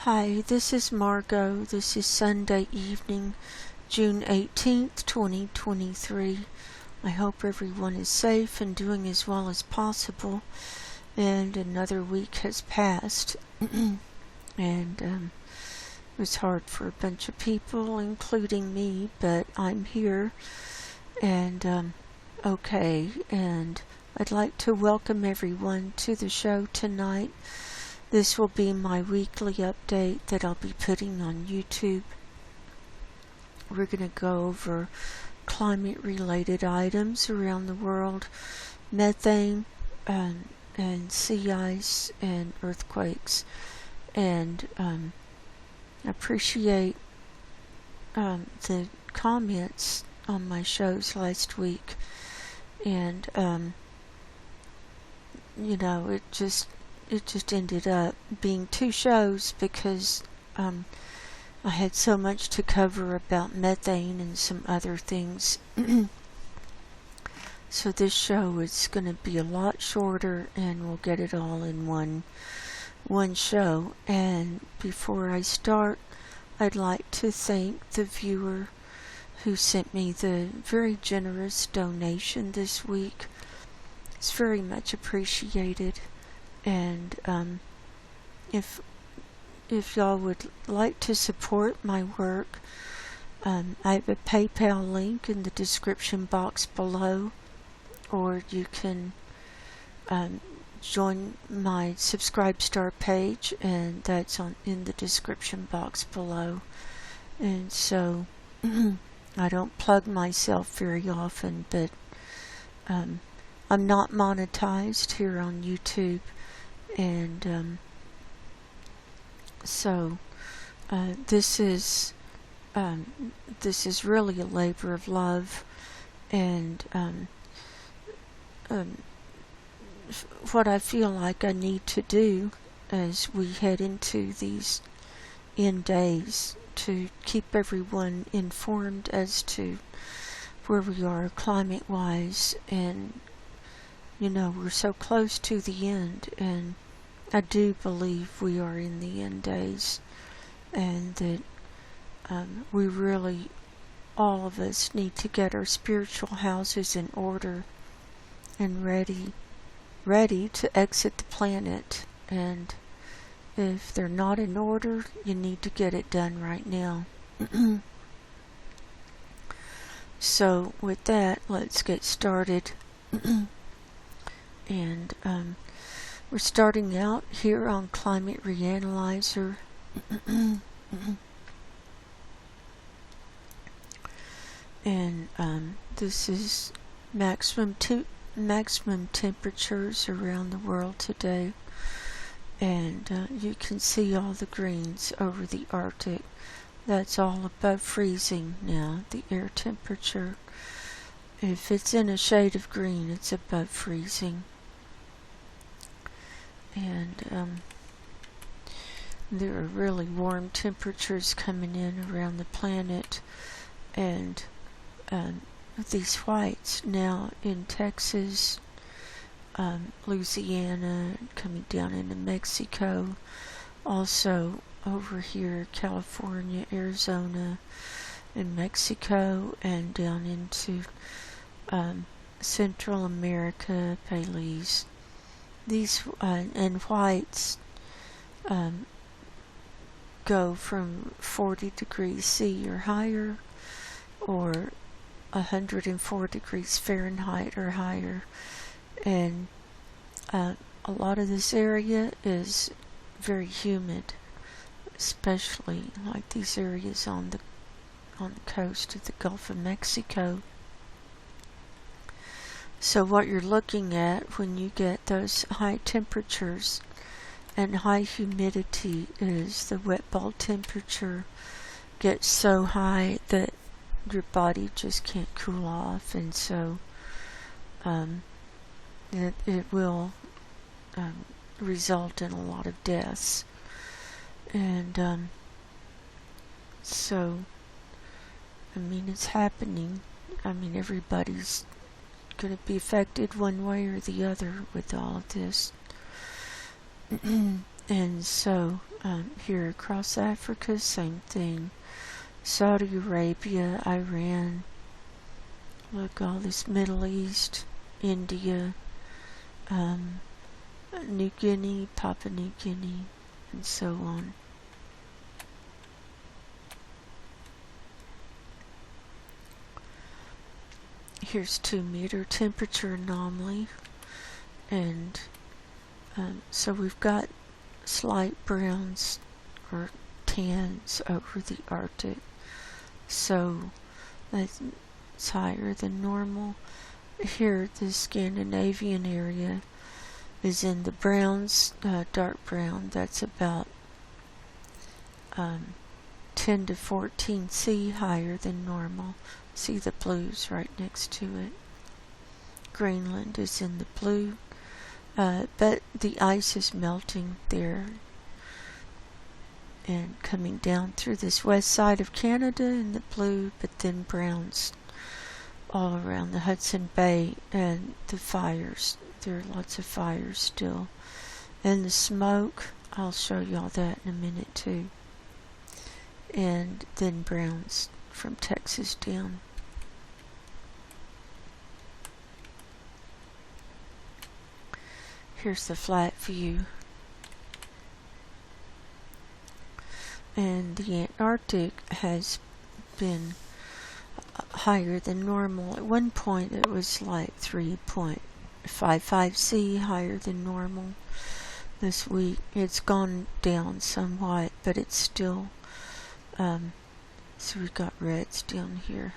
Hi, this is Margo. This is Sunday evening, June 18th, 2023. I hope everyone is safe and doing as well as possible. And another week has passed. And it was hard for a bunch of people, including me, but I'm here and okay. And I'd like to welcome everyone to the show tonight. This will be my weekly update that I'll be putting on YouTube. We're going to go over climate-related items around the world, methane, and sea ice, and earthquakes. And I appreciate the comments on my shows last week. And, it just ended up being two shows because I had so much to cover about methane and some other things. So this show is going to be a lot shorter and we'll get it all in one show. And before I start, I'd like to thank the viewer who sent me the very generous donation this week. It's very much appreciated. And if y'all would like to support my work, I have a PayPal link in the description box below, or you can join my Subscribe Star page, and that's in the description box below. And so I don't plug myself very often, but I'm not monetized here on YouTube. And so this is really a labor of love, and what I feel like I need to do as we head into these end days to keep everyone informed as to where we are climate-wise. And we're so close to the end, and I do believe we are in the end days, and that we really, all of us, need to get our spiritual houses in order and ready to exit the planet. And if they're not in order, you need to get it done right now. So with that, let's get started. And we're starting out here on Climate Reanalyzer. And this is maximum temperatures around the world today. And you can see all the greens over the Arctic. That's all above freezing now, the air temperature. If it's in a shade of green, it's above freezing. And there are really warm temperatures coming in around the planet. And these whites now in Texas, Louisiana, coming down into Mexico, also over here California, Arizona, and Mexico, and down into Central America, Belize. These and whites go from 40 degrees C or higher, or 104 degrees Fahrenheit or higher. And a lot of this area is very humid, especially like these areas on the coast of the Gulf of Mexico. So what you're looking at when you get those high temperatures and high humidity is the wet bulb temperature gets so high that your body just can't cool off, and so it will result in a lot of deaths. And so it's happening. Everybody's going to be affected one way or the other with all of this. And so Here across Africa, same thing. Saudi Arabia, Iran, look, all this Middle East, India, New Guinea, Papua New Guinea, and so on. Here's 2-meter temperature anomaly, and so we've got slight browns or tans over the Arctic, so that's higher than normal. Here, the Scandinavian area is in the browns, dark brown. That's about 10 to 14 C higher than normal. See the blues right next to it. Greenland is in the blue, but the ice is melting there and coming down through this west side of Canada in the blue, but then browns all around the Hudson Bay, and the fires. There are lots of fires still. And the smoke, I'll show y'all that in a minute too. And then browns from Texas down. Here's the flat view. And the Antarctic has been higher than normal. At one point it was like 3.55 C higher than normal. This week it's gone down somewhat, but it's still, so we've got reds down here.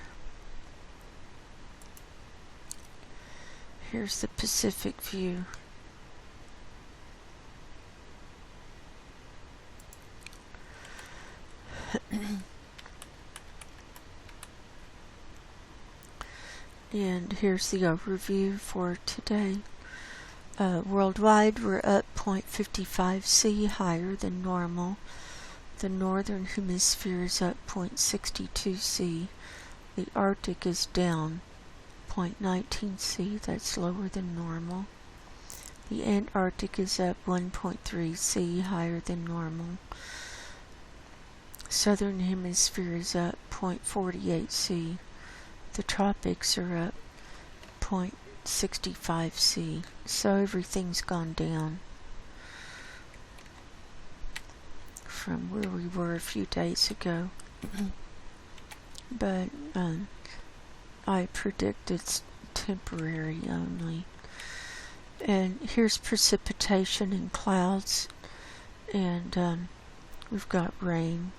Here's the Pacific view. And here's the overview for today. Worldwide, we're up 0.55 C higher than normal. The northern hemisphere is up 0.62 C. The Arctic is down 0.19 C. That's lower than normal. The Antarctic is up 1.3 C higher than normal. Southern hemisphere is up 0.48 C. The tropics are up 0.65 C. So everything's gone down from where we were a few days ago. But I predict it's temporary only. And here's precipitation in clouds, and we've got rain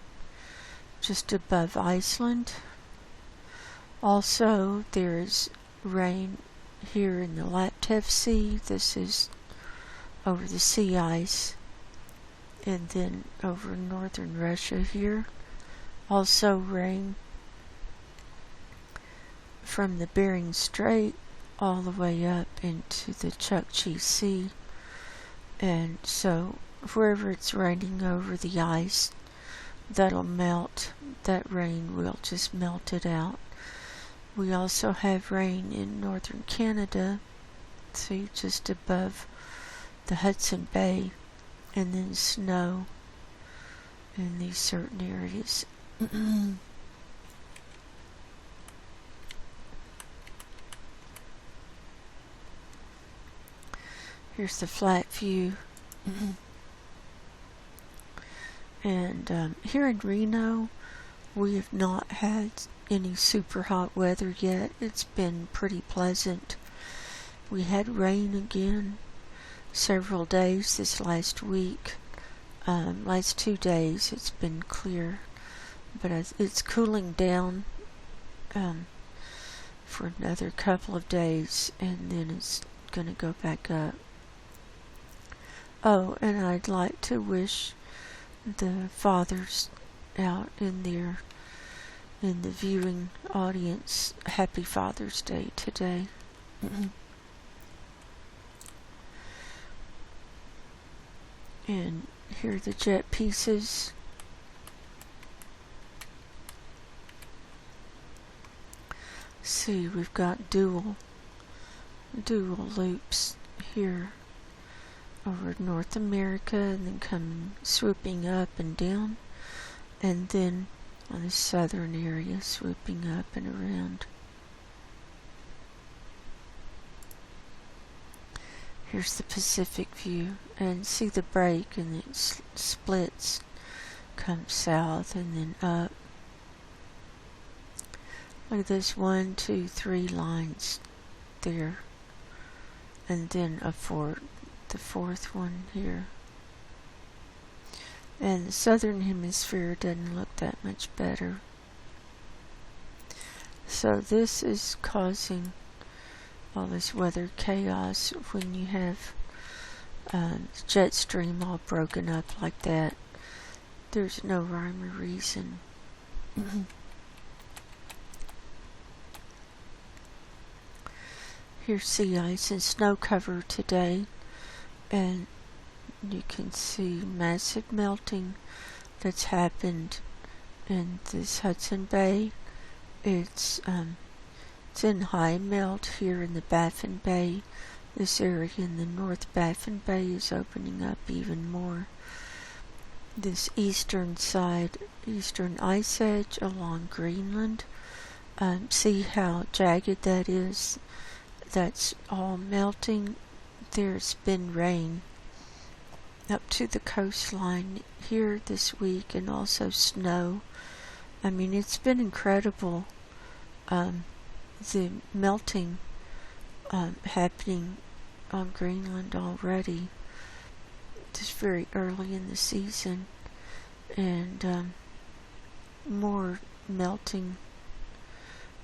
just above Iceland. Also, there's rain here in the Laptev Sea. This is over the sea ice, and then over northern Russia here. Also rain from the Bering Strait all the way up into the Chukchi Sea. And so wherever it's raining over the ice, that'll melt. That rain will just melt it out. We also have rain in northern Canada, see, just above the Hudson Bay, and then snow in these certain areas. Here's the flat view. And here in Reno, we have not had any super hot weather yet. It's been pretty pleasant. We had rain again several days this last week. Last 2 days it's been clear, but it's cooling down for another couple of days, and then it's going to go back up. Oh, and I'd like to wish the fathers out in the viewing audience happy Father's Day today. And here are the jet pieces. See, we've got dual loops here over North America and then come swooping up and down, and then on the southern area swooping up and around. Here's the Pacific view, and see the break, and it splits, comes south and then up. Look at this 1, 2, 3 lines there, and then the fourth one here. And the southern hemisphere doesn't look that much better. So this is causing all this weather chaos when you have jet stream all broken up like that. There's no rhyme or reason. Here's sea ice and snow cover today, and you can see massive melting that's happened in this Hudson Bay. It's in high melt here in the Baffin Bay. This area in the North Baffin Bay is opening up even more. This eastern ice edge along Greenland, see how jagged that is? That's all melting. There's been rain up to the coastline here this week, and also snow. I mean, it's been incredible, the melting happening on Greenland already. Just very early in the season, and more melting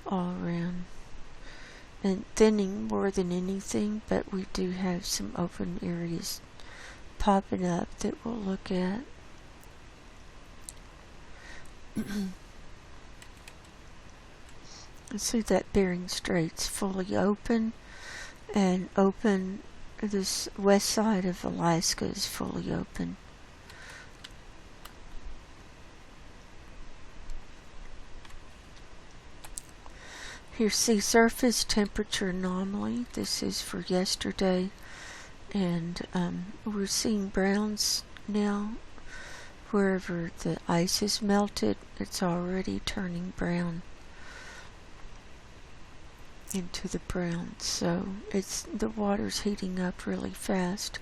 all around. And thinning more than anything, but we do have some open areas popping up that we'll look at. See that Bering Strait's fully open, and this west side of Alaska is fully open. Here's sea surface temperature anomaly. This is for yesterday, and we're seeing browns now. Wherever the ice is melted, it's already turning brown into the brown. So the water's heating up really fast.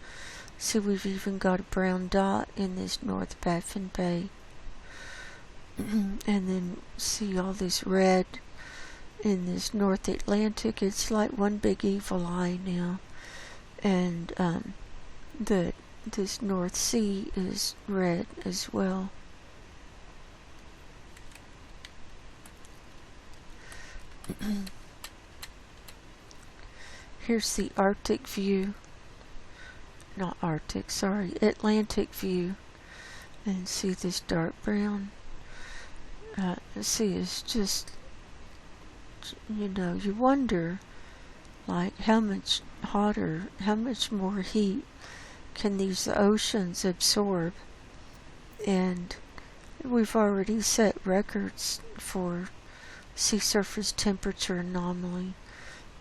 See, we've even got a brown dot in this North Baffin Bay. And then see all this red in this North Atlantic. It's like one big evil eye now. And this North Sea is red as well. Here's the Arctic view. Not Arctic, sorry, Atlantic view. And see this dark brown. See, it's just, you wonder, like, how much hotter, how much more heat can these oceans absorb? And we've already set records for sea surface temperature anomaly,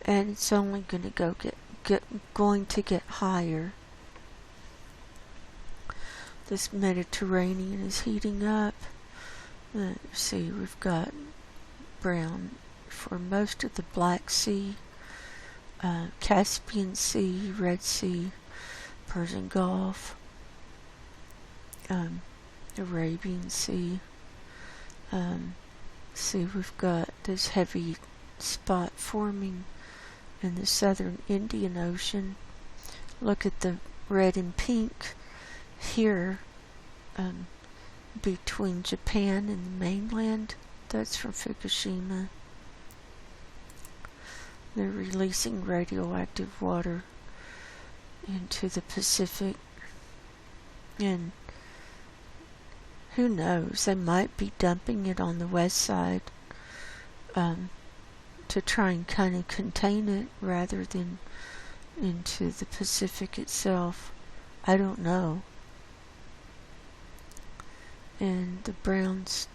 and it's only going to get higher. This Mediterranean is heating up. Let's see, we've got brown for most of the Black Sea, Caspian Sea, Red Sea, Persian Gulf, Arabian Sea. See, we've got this heavy spot forming in the southern Indian Ocean. Look at the red and pink here, between Japan and the mainland. That's from Fukushima. They're releasing radioactive water into the Pacific, and who knows, they might be dumping it on the west side to try and kind of contain it rather than into the Pacific itself. I don't know. And the browns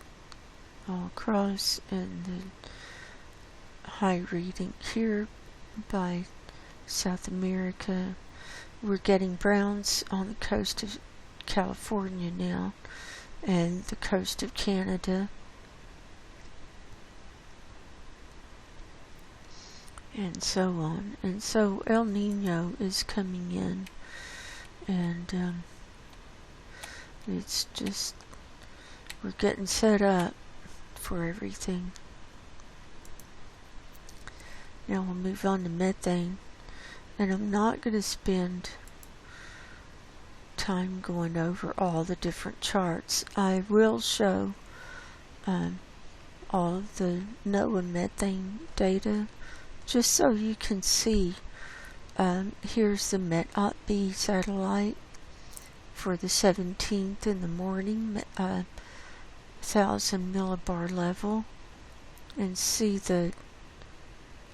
all across, and the high reading here by South America, we're getting browns on the coast of California now and the coast of Canada. And so on. And so El Nino is coming in, and it's just, we're getting set up for everything. Now we'll move on to methane, and I'm not going to spend time going over all the different charts. I will show all of the NOAA methane data just so you can see. Here's the Met-Op-B satellite for the 17th in the morning, 1000 millibar level, and see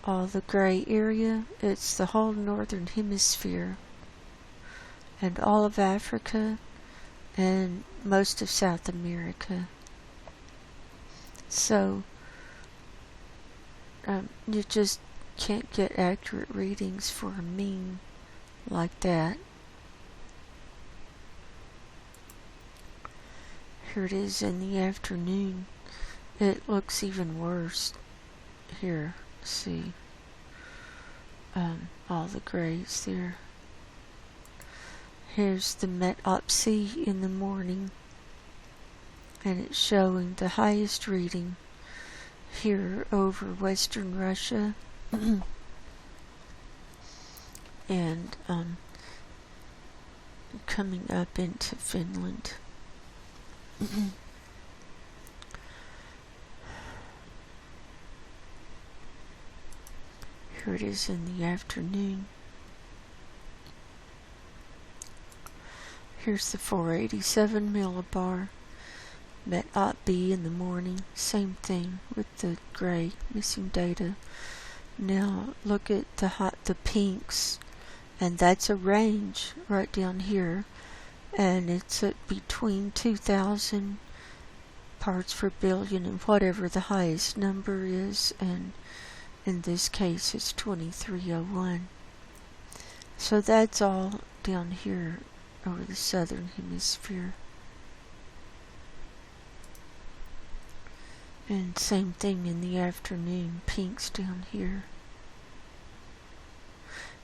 all the gray area. It's the whole northern hemisphere and all of Africa and most of South America. So you just can't get accurate readings for a mean like that. Here it is in the afternoon. It looks even worse here. See all the grays there. Here's the Met-Op-C in the morning, and it's showing the highest reading here over western Russia and coming up into Finland. Here it is in the afternoon. Here's the 487 millibar. Met-Op-B in the morning. Same thing with the gray, missing data. Now look at the pinks, and that's a range right down here, and it's at between 2,000 parts per billion and whatever the highest number is, and in this case it's 2301. So that's all down here over the southern hemisphere. And same thing in the afternoon, pinks down here.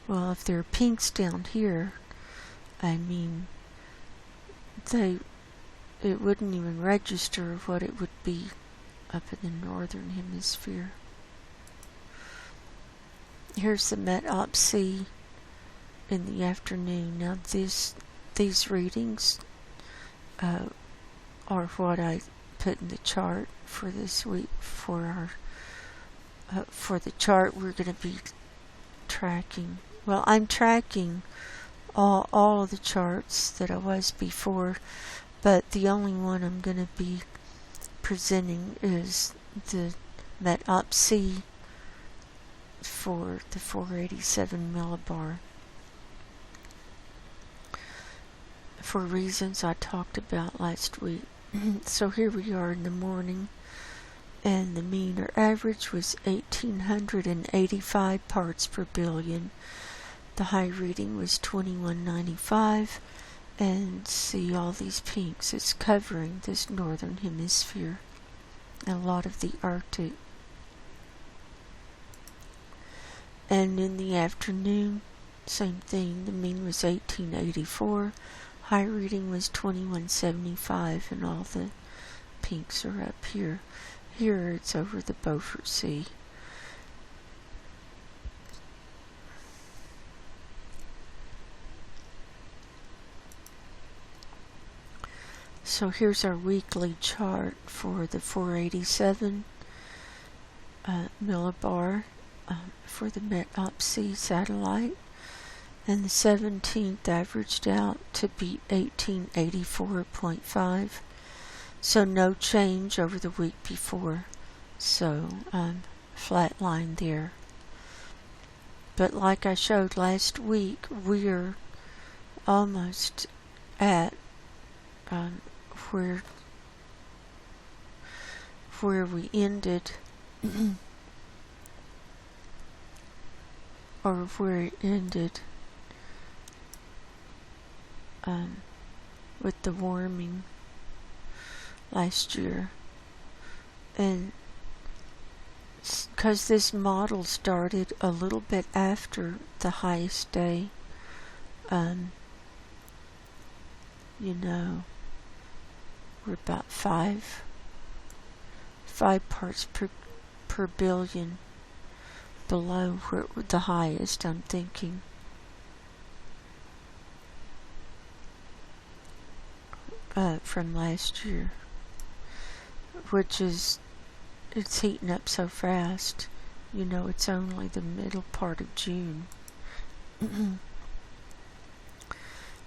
Well, if there are pinks down here, I mean, it wouldn't even register what it would be up in the northern hemisphere. Here's the Met-Op-C in the afternoon. Now these readings are what I put in the chart for this week. For the chart we're going to be tracking. Well, I'm tracking all of the charts that I was before, but the only one I'm going to be presenting is the Met-Op-C for the 487 millibar, for reasons I talked about last week. So here we are in the morning, and the mean or average was 1,885 parts per billion. The high reading was 2195, and see all these pinks. It's covering this northern hemisphere and a lot of the Arctic. And in the afternoon, same thing. The mean was 1884. High reading was 2175, and all the pinks are up here. Here it's over the Beaufort Sea. So here's our weekly chart for the 487 millibar for the Met-Op-C satellite, and the 17th averaged out to be 1884.5, so no change over the week before, so flat line there. But like I showed last week, we're almost at where we ended or where it ended with the warming last year. And because this model started a little bit after the highest day, we're about five parts per billion below where the highest, I'm thinking. From last year, which is, it's heating up so fast. It's only the middle part of June.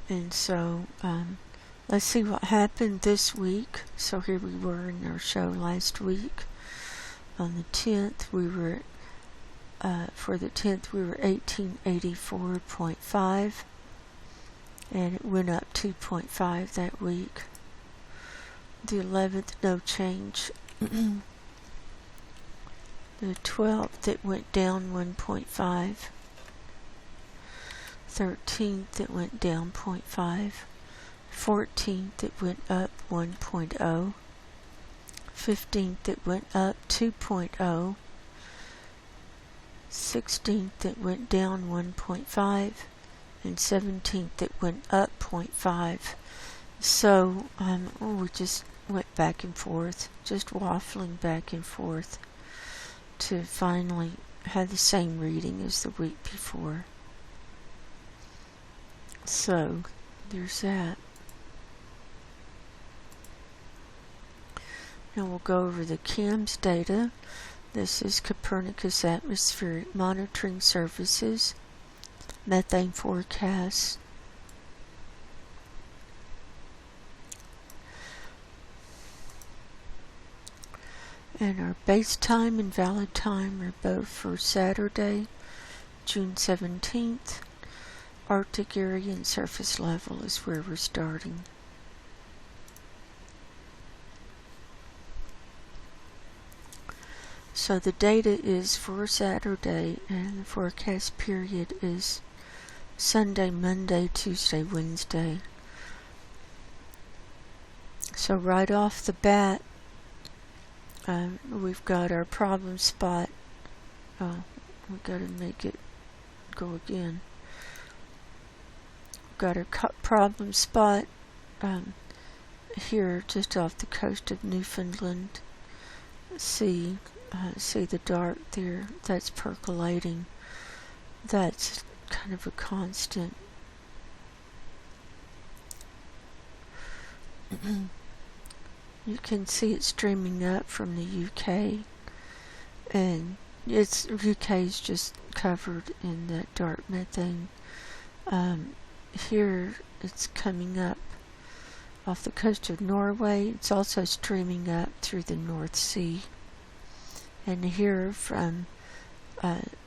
And so, let's see what happened this week. So here we were in our show last week. On the 10th, we were, for the 10th, we were 1884.5. And it went up 2.5 that week. The 11th, no change. The 12th, it went down 1.5. 13th, it went down 0.5. 14th, it went up 1.0. 15th, it went up 2.0. 16th, it went down 1.5. And 17th, it went up 0.5. So, we just went back and forth, just waffling back and forth to finally have the same reading as the week before. So, there's that. Now we'll go over the CAMS data. This is Copernicus Atmospheric Monitoring Services, methane forecasts. And our base time and valid time are both for Saturday, June 17th. Arctic area and surface level is where we're starting. So the data is for Saturday, and the forecast period is Sunday, Monday, Tuesday, Wednesday. So right off the bat, we've got our problem spot. Oh, we've got to make it go again. We've got our problem spot here just off the coast of Newfoundland. See the dark there? That's percolating. That's kind of a constant. You can see it streaming up from the UK, and UK is just covered in that dark methane. Here it's coming up off the coast of Norway. It's also streaming up through the North Sea, and here from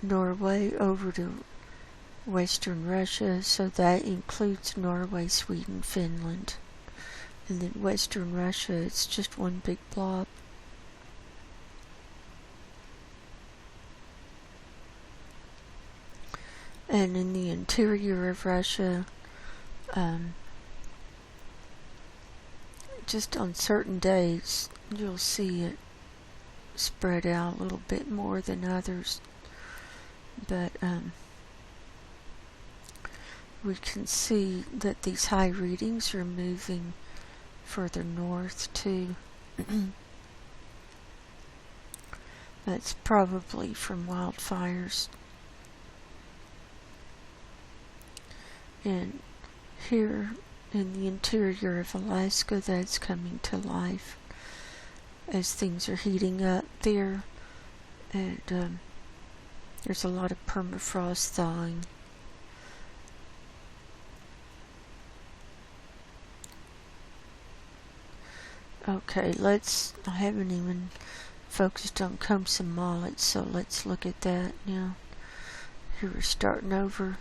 Norway over to Western Russia, so that includes Norway, Sweden, Finland. And then Western Russia, it's just one big blob. And in the interior of Russia, just on certain days, you'll see it spread out a little bit more than others. But we can see that these high readings are moving further north too. That's probably from wildfires. And here in the interior of Alaska, that's coming to life as things are heating up there, and there's a lot of permafrost thawing. Okay, I haven't even focused on CAMS and mollets, so let's look at that now. Here we're starting over.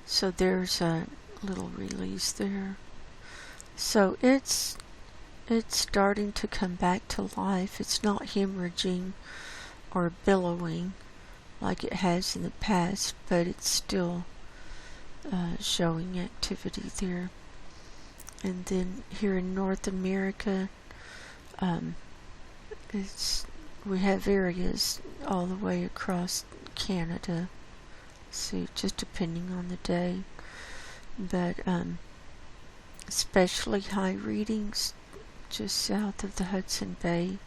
So there's a little release there. So it's starting to come back to life. It's not hemorrhaging or billowing like it has in the past, but it's still showing activity there. And then here in North America, we have areas all the way across Canada, so just depending on the day, but especially high readings just south of the Hudson Bay.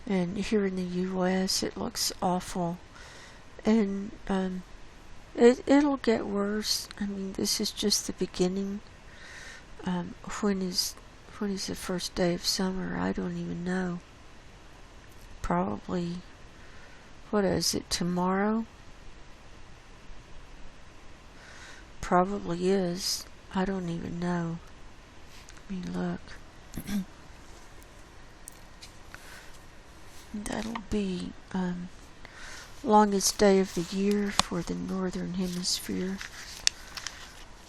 And here in the U.S. it looks awful, and it'll get worse. I mean, this is just the beginning. When is the first day of summer? I don't even know. Probably, what is it, tomorrow? Probably is. I don't even know. Let me look. That'll be longest day of the year for the northern hemisphere,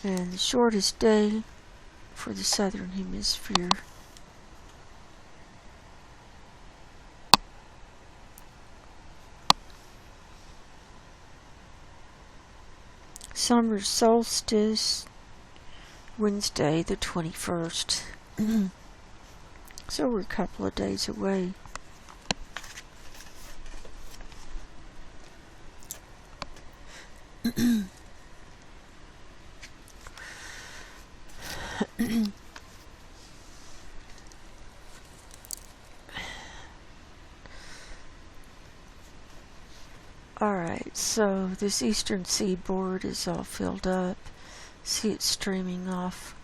and the shortest day for the southern hemisphere. Summer solstice, Wednesday the 21st. So we're a couple of days away. Alright, so this eastern seaboard is all filled up. See it streaming off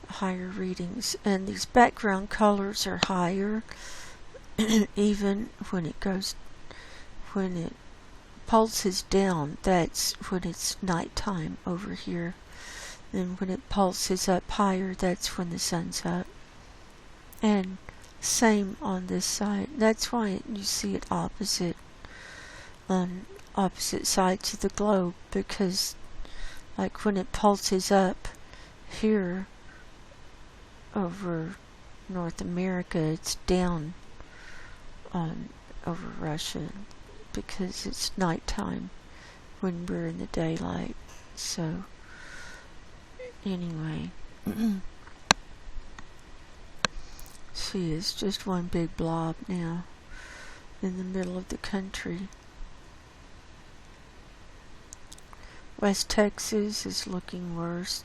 higher readings, and these background colors are higher even when it pulses down. That's when it's nighttime over here, and when it pulses up higher, that's when the sun's up. And same on this side. That's why you see it opposite on opposite sides of the globe, because like when it pulses up here over North America, it's down over Russia, because it's nighttime when we're in the daylight. So anyway, see, it's just one big blob now in the middle of the country. West Texas is looking worse.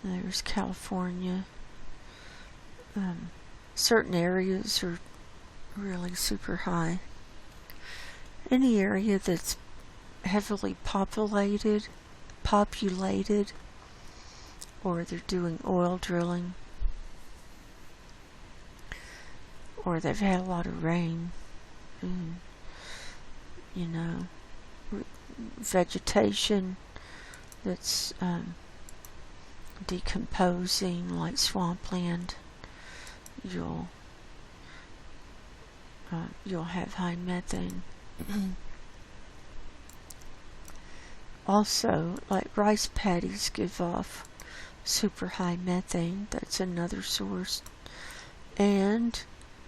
There's California. Certain areas are really super high. Any area that's heavily populated, or they're doing oil drilling, or they've had a lot of rain, vegetation that's decomposing, like swampland, you'll have high methane. Also, like rice paddies give off super high methane. That's another source. And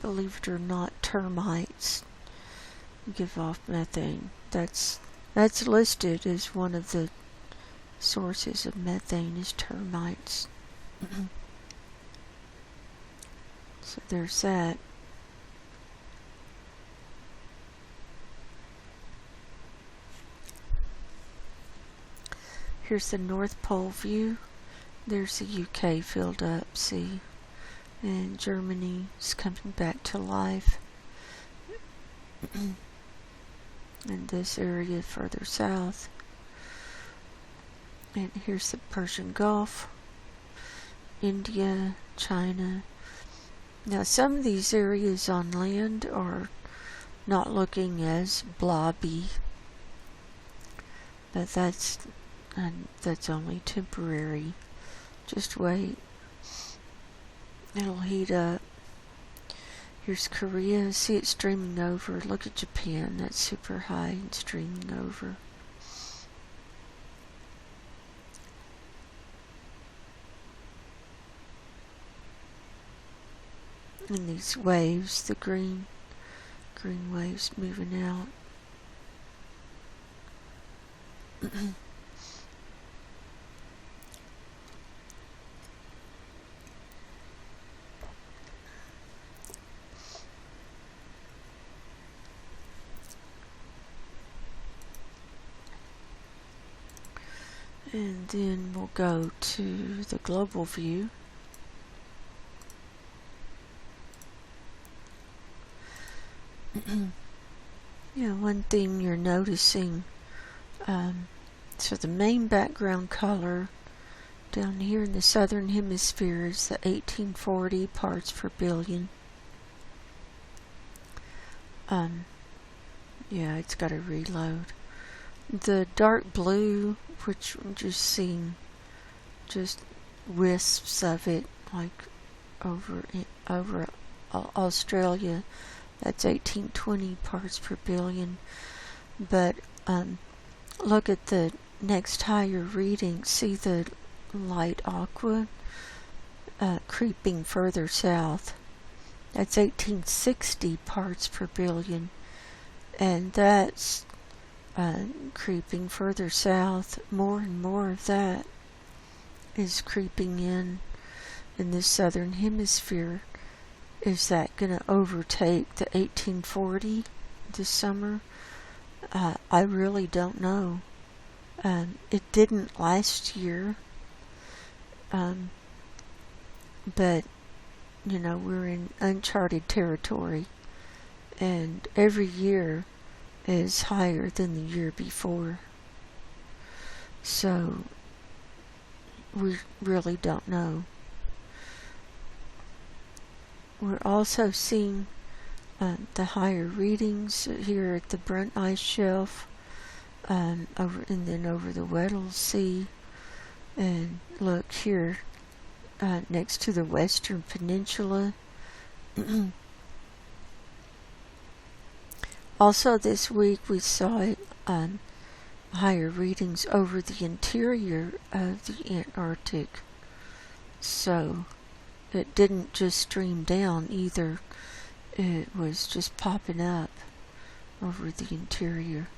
believe it or not, termites give off methane. That's listed as one of the sources of methane is termites. So there's that. Here's the North Pole view. There's the UK filled up, see? And Germany is coming back to life. And this area further south. And here's the Persian Gulf, India, China. Now some of these areas on land are not looking as blobby, but that's only temporary. Just wait. It'll heat up. Here's Korea. See it streaming over. Look at Japan. That's super high and streaming over. And these waves, the green waves moving out. And then we'll go to the global view. Yeah, one thing you're noticing, so the main background color down here in the southern hemisphere is the 1840 parts per billion. Yeah, it's got to reload. The dark blue, which we're just seeing just wisps of it, like over Australia, that's 1820 parts per billion. But look at the next higher reading. See the light aqua creeping further south. That's 1860 parts per billion, and that's creeping further south. More and more of that is creeping in this southern hemisphere. Is that going to overtake the 1840 this summer? I really don't know. It didn't last year, but you know, we're in uncharted territory, and every year is higher than the year before. So we really don't know. We're also seeing the higher readings here at the Brunt Ice Shelf, over the Weddell Sea, and look here next to the Western Peninsula. Also this week we saw higher readings over the interior of the Antarctic. So it didn't just stream down either. It was just popping up over the interior.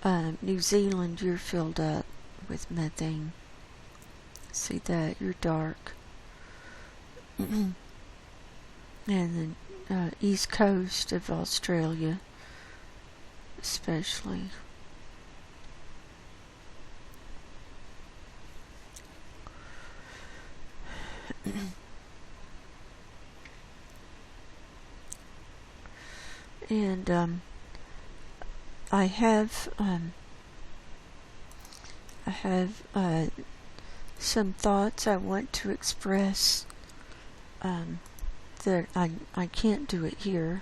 New Zealand, you're filled up with methane. See that? You're dark. And the east coast of Australia especially. And I have some thoughts I want to express that I can't do it here.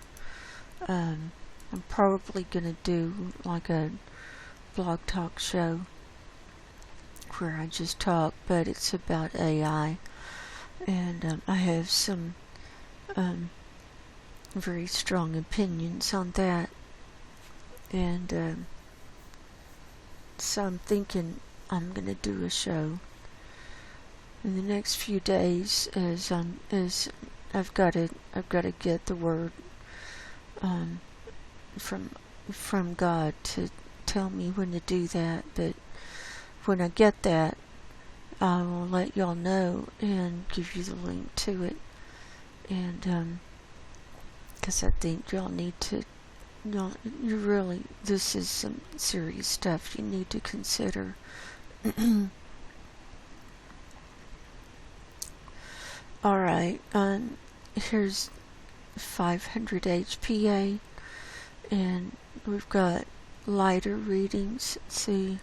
I'm probably going to do like a blog talk show where I just talk, but it's about AI, and I have some very strong opinions on that, and so I'm thinking I'm going to do a show in the next few days, as I've got to get the word from God to tell me when to do that. But when I get that, I will let y'all know and give you the link to it, and because I think y'all need to, you really, this is some serious stuff you need to consider. Alright, here's 500 HPA, and we've got lighter readings, see,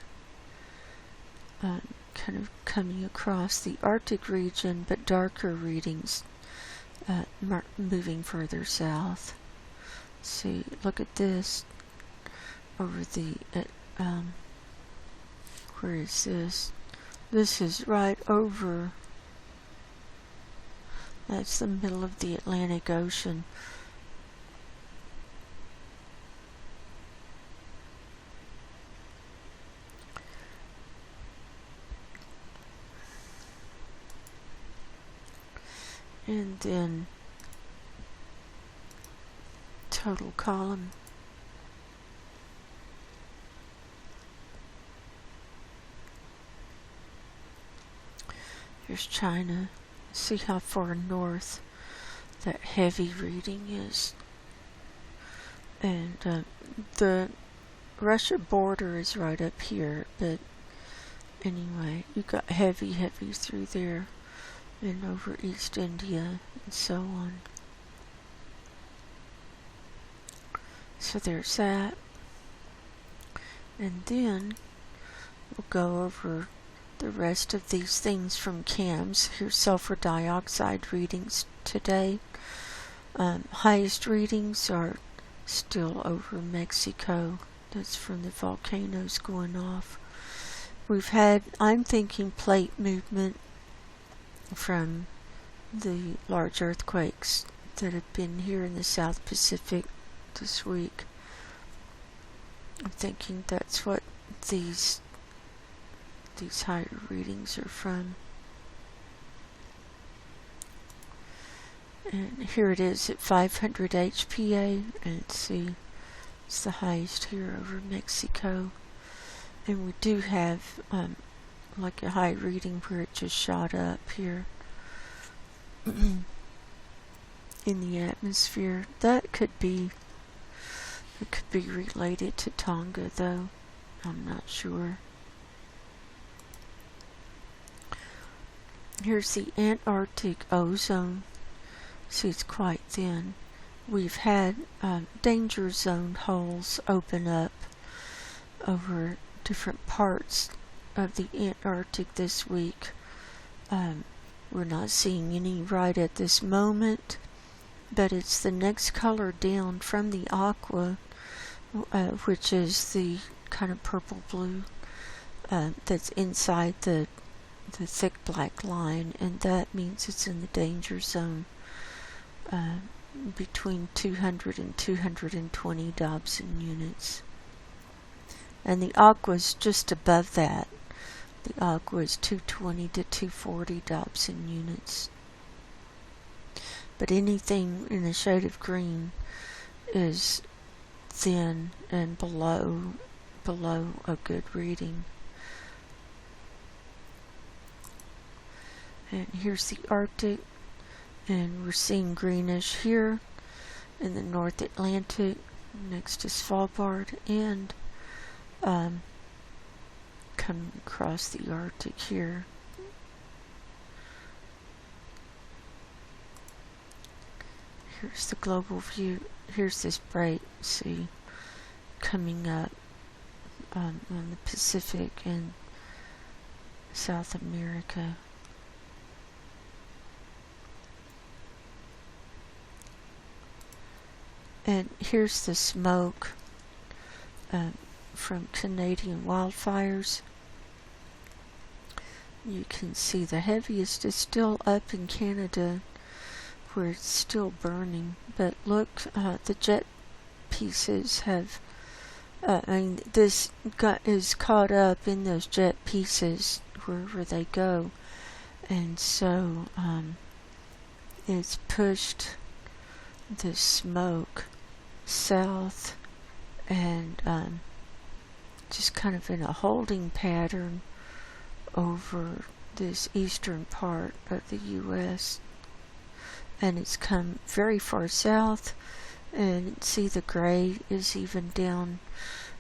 kind of coming across the Arctic region, but darker readings moving further south. See, look at this over the, where is this? This is right over, that's the middle of the Atlantic Ocean. And then total column. Here's China. See how far north that heavy reading is. And the Russia border is right up here, but anyway, you got heavy through there and over East India and so on. So there's that. And then we'll go over the rest of these things from CAMS. Here's sulfur dioxide readings today. Highest readings are still over Mexico. That's from the volcanoes going off. We've had, I'm thinking, plate movement from the large earthquakes that have been here in the South Pacific this week. I'm thinking that's what these higher readings are from. And here it is at 500 HPA, and see, it's the highest here over Mexico. And we do have like a high reading where it just shot up here in the atmosphere. That could be, it could be related to Tonga, though I'm not sure. Here's the Antarctic ozone. See, it's quite thin. We've had danger zone holes open up over different parts of the Antarctic this week. We're not seeing any right at this moment, but it's the next color down from the aqua, which is the kind of purple blue that's inside the thick black line, and that means it's in the danger zone between 200 and 220 Dobson units. And the aqua is just above that. The aqua is 220 to 240 Dobson units. But anything in the shade of green is thin and below a good reading. And here's the Arctic, and we're seeing greenish here in the North Atlantic next to Svalbard, and coming across the Arctic here. Here's the global view. Here's this bright sea coming up on the Pacific and South America. And here's the smoke from Canadian wildfires. You can see the heaviest is still up in Canada, where it's still burning. But look, the jet pieces have, this is caught up in those jet pieces wherever they go. And so it's pushed the smoke south and just kind of in a holding pattern over this eastern part of the U.S. And it's come very far south, and see the gray is even down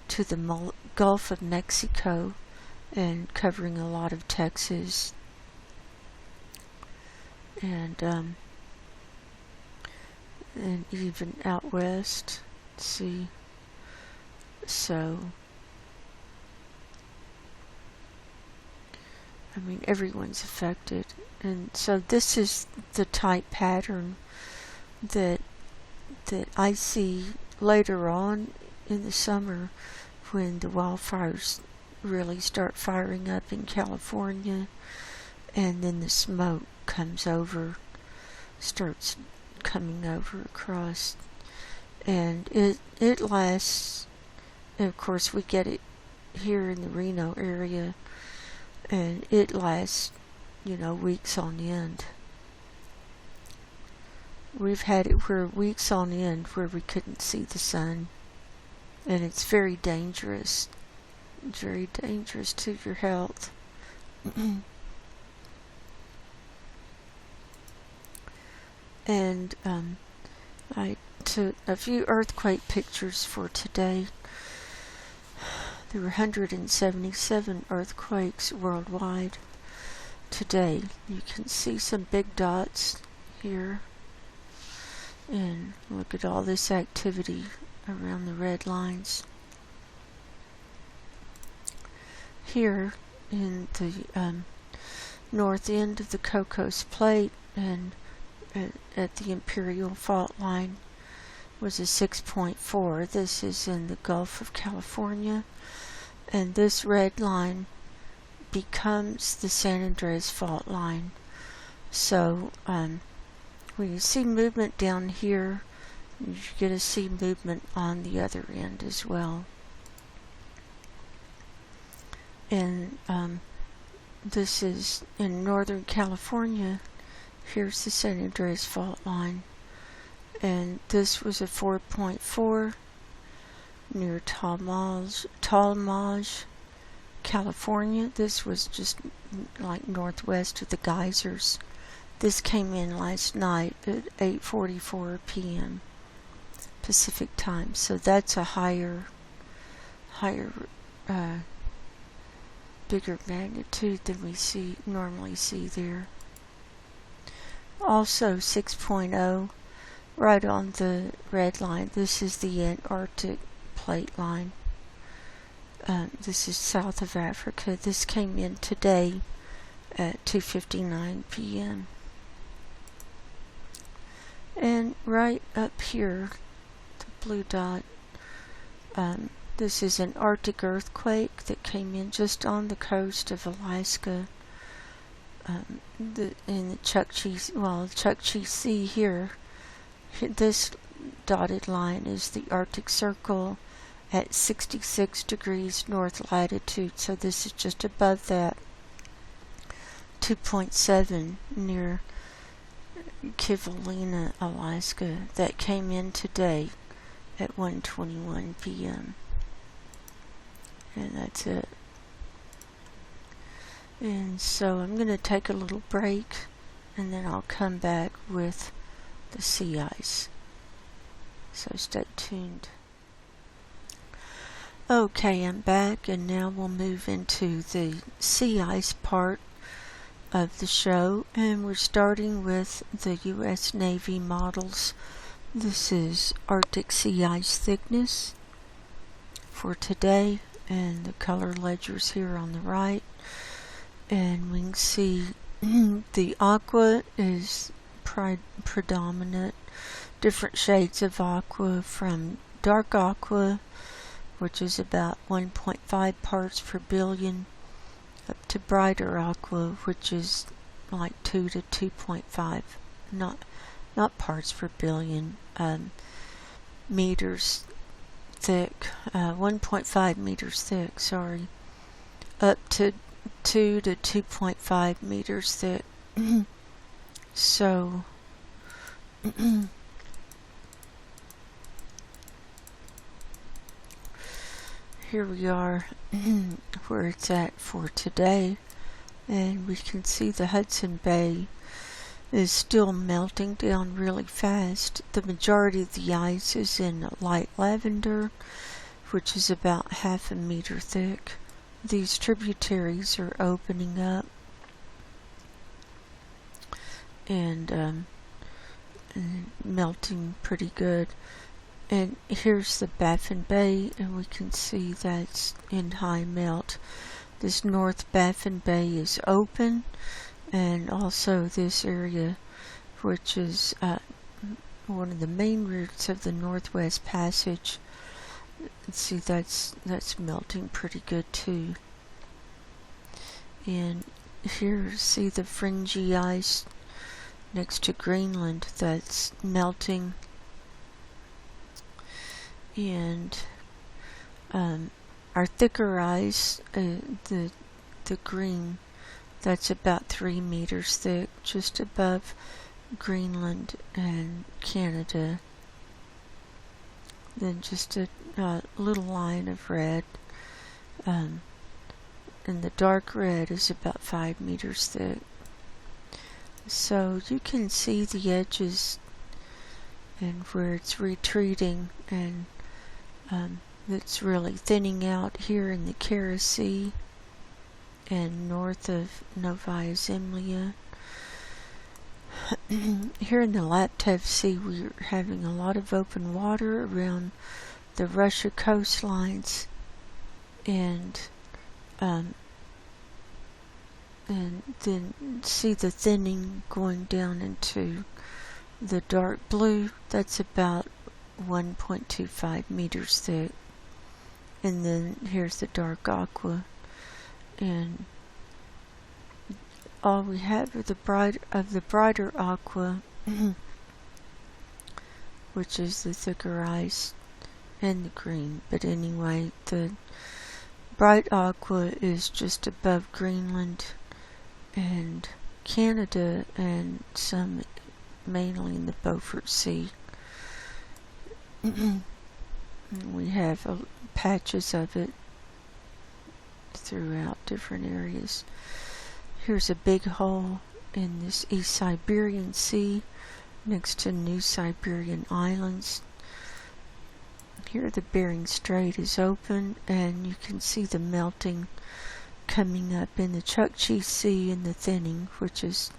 to the Gulf of Mexico and covering a lot of Texas. And even out west, see, so I mean everyone's affected. And so this is the type pattern that I see later on in the summer, when the wildfires really start firing up in California, and then the smoke comes over, starts coming over across, and it lasts. And of course we get it here in the Reno area, and it lasts, weeks on end. We've had it where weeks on end where we couldn't see the sun, and it's very dangerous to your health. And I took a few earthquake pictures for today. There were 177 earthquakes worldwide today. You can see some big dots here. And look at all this activity around the red lines. Here in the north end of the Cocos Plate and at the Imperial Fault Line was a 6.4. This is in the Gulf of California, and this red line becomes the San Andreas Fault Line. So when you see movement down here, you're going to see movement on the other end as well. And this is in Northern California. Here's the San Andreas Fault Line. And this was a 4.4 near Talmadge, California. This was just like northwest of the geysers. This came in last night at 8:44 p.m. Pacific time. So that's a higher, bigger magnitude than we normally see there. Also 6.0. Right on the red line. This is the Antarctic plate line. This is south of Africa. This came in today at 2:59 p.m. And right up here, the blue dot, this is an Arctic earthquake that came in just on the coast of Alaska. In the Chukchi Sea here. This dotted line is the Arctic Circle at 66 degrees north latitude, so this is just above that. 2.7 near Kivalina, Alaska. That came in today at 1:21 p.m. And that's it. And so I'm going to take a little break, and then I'll come back with the sea ice. So stay tuned. Okay, I'm back, and now we'll move into the sea ice part of the show, and we're starting with the U.S. Navy models. This is Arctic sea ice thickness for today, and the color ledgers here on the right. And we can see the aqua is predominant, different shades of aqua from dark aqua, which is about 1.5 parts per billion, up to brighter aqua, which is like 2 to 2.5, not parts per billion, meters thick, 1.5 meters thick, sorry, up to 2 to 2.5 meters thick. So here we are where it's at for today, and we can see the Hudson Bay is still melting down really fast. The majority of the ice is in light lavender, which is about 1/2 meter thick. These tributaries are opening up, and melting pretty good. And here's the Baffin Bay, and we can see that's in high melt. This North Baffin Bay is open, and also this area, which is one of the main routes of the Northwest Passage. Let's see, that's melting pretty good too. And here, see the fringy ice next to Greenland that's melting. And our thicker ice, the green, that's about 3 meters thick, just above Greenland and Canada. Then just a little line of red, and the dark red is about 5 meters thick. So you can see the edges and where it's retreating, and that's really thinning out here in the Kara Sea and north of Novaya Zemlya. Here in the Laptev Sea, we're having a lot of open water around the Russia coastlines, and then see the thinning going down into the dark blue. That's about 1.25 meters thick. And then here's the dark aqua, and all we have are the brighter aqua, which is the thicker ice, and the green. But anyway, the bright aqua is just above Greenland and Canada, and some mainly in the Beaufort Sea. We have patches of it throughout different areas. Here's a big hole in this East Siberian Sea next to New Siberian Islands. Here the Bering Strait is open, and you can see the melting coming up in the Chukchi Sea and the thinning, which is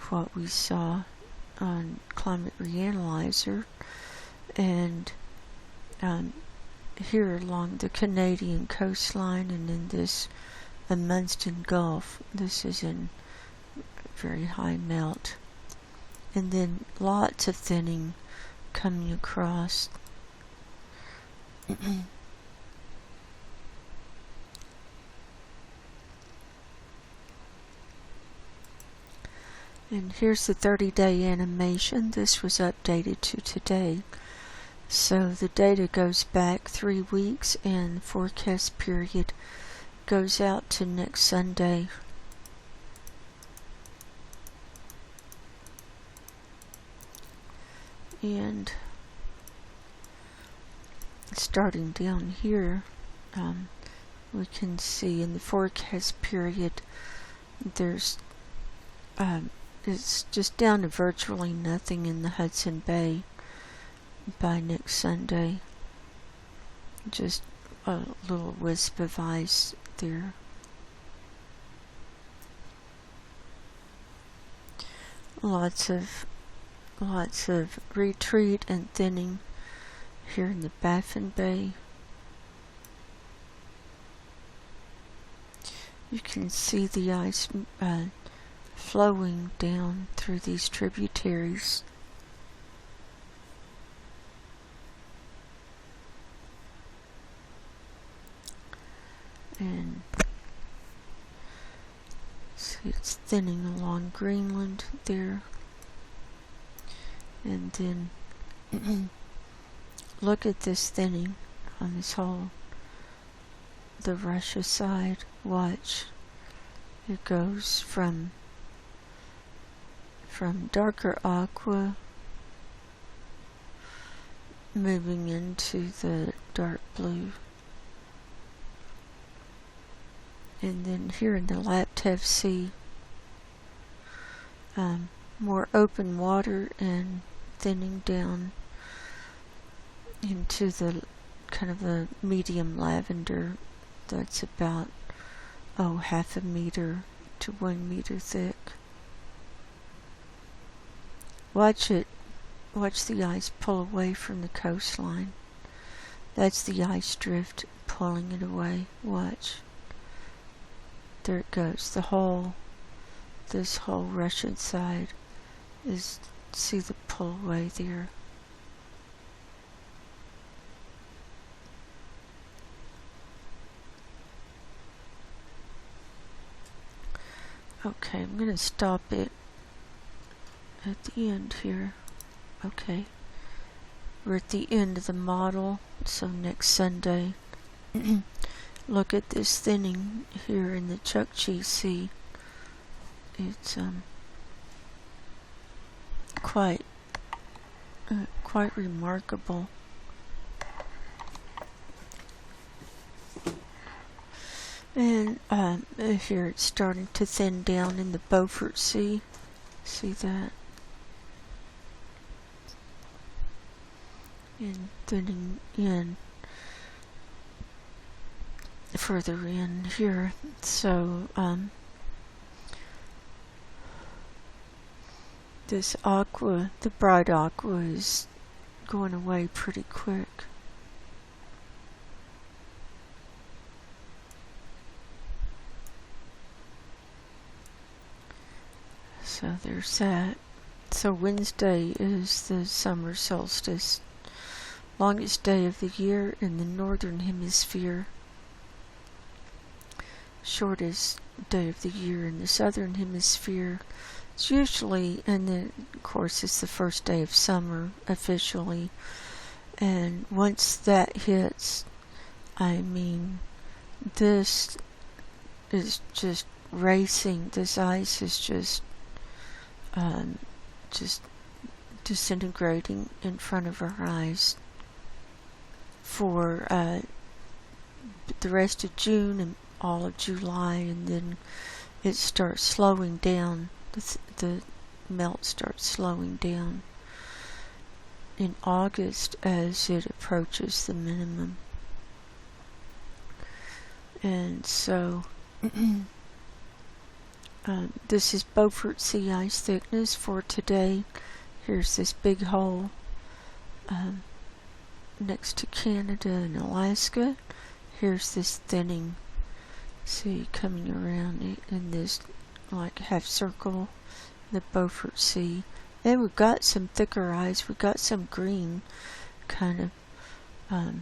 what we saw on Climate Reanalyzer. And here along the Canadian coastline, and in this Amundsen Gulf, this is in very high melt. And then lots of thinning coming across. And here's the 30-day animation. This was updated to today. So the data goes back 3 weeks, and the forecast period goes out to next Sunday. And starting down here, we can see in the forecast period there's it's just down to virtually nothing in the Hudson Bay by next Sunday. Just a little wisp of ice there. Lots of retreat and thinning here in the Baffin Bay. You can see the ice flowing down through these tributaries. And see, it's thinning along Greenland there. And then look at this thinning on this whole, the Russia side. Watch. It goes from darker aqua moving into the dark blue. And then here in the Laptev Sea, more open water and thinning down into the kind of a medium lavender that's about half a meter to 1 meter thick. Watch it. Watch the ice pull away from the coastline. That's the ice drift pulling it away. Watch. There it goes. This whole Russian side is, see the pull away there. Okay, I'm going to stop it at the end here. Okay. We're at the end of the model, so next Sunday, look at this thinning here in the Chukchi Sea. It's quite remarkable. And here it's starting to thin down in the Beaufort Sea. See that? And thinning in further in here. So this aqua, the bright aqua, is going away pretty quick. So there's that. So Wednesday is the summer solstice, longest day of the year in the northern hemisphere, shortest day of the year in the southern hemisphere. It's usually, and then of course it's the first day of summer officially, and once that hits, I mean, this is just racing. This ice is just disintegrating in front of our eyes for the rest of June and all of July, and then it starts slowing down. The melt starts slowing down in August as it approaches the minimum. And so this is Beaufort sea ice thickness for today. Here's this big hole next to Canada and Alaska. Here's this thinning, see, coming around in this like half circle, the Beaufort Sea. And we've got some thicker ice. We've got some green kind of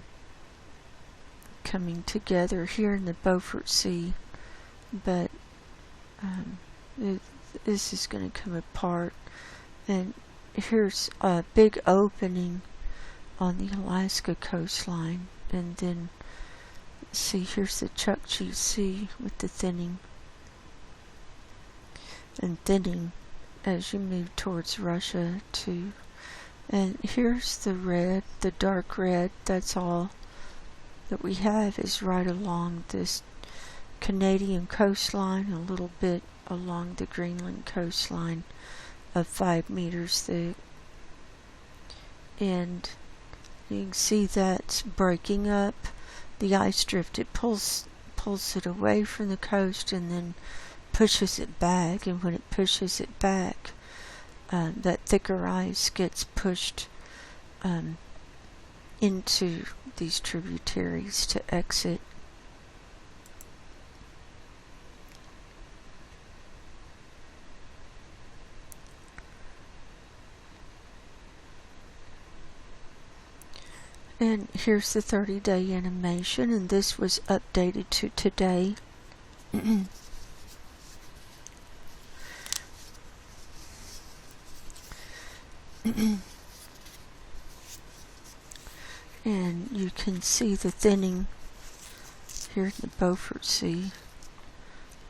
coming together here in the Beaufort Sea, but this is going to come apart. And here's a big opening on the Alaska coastline, and then see, here's the Chukchi Sea with the thinning and thinning as you move towards Russia too. And here's the red, the dark red. That's all that we have is right along this Canadian coastline, a little bit along the Greenland coastline of 5 meters thick. And you can see that's breaking up. The ice drift, it pulls it away from the coast and then pushes it back, and when it pushes it back, that thicker ice gets pushed into these tributaries to exit. And here's the 30-day animation, and this was updated to today. And you can see the thinning here in the Beaufort Sea.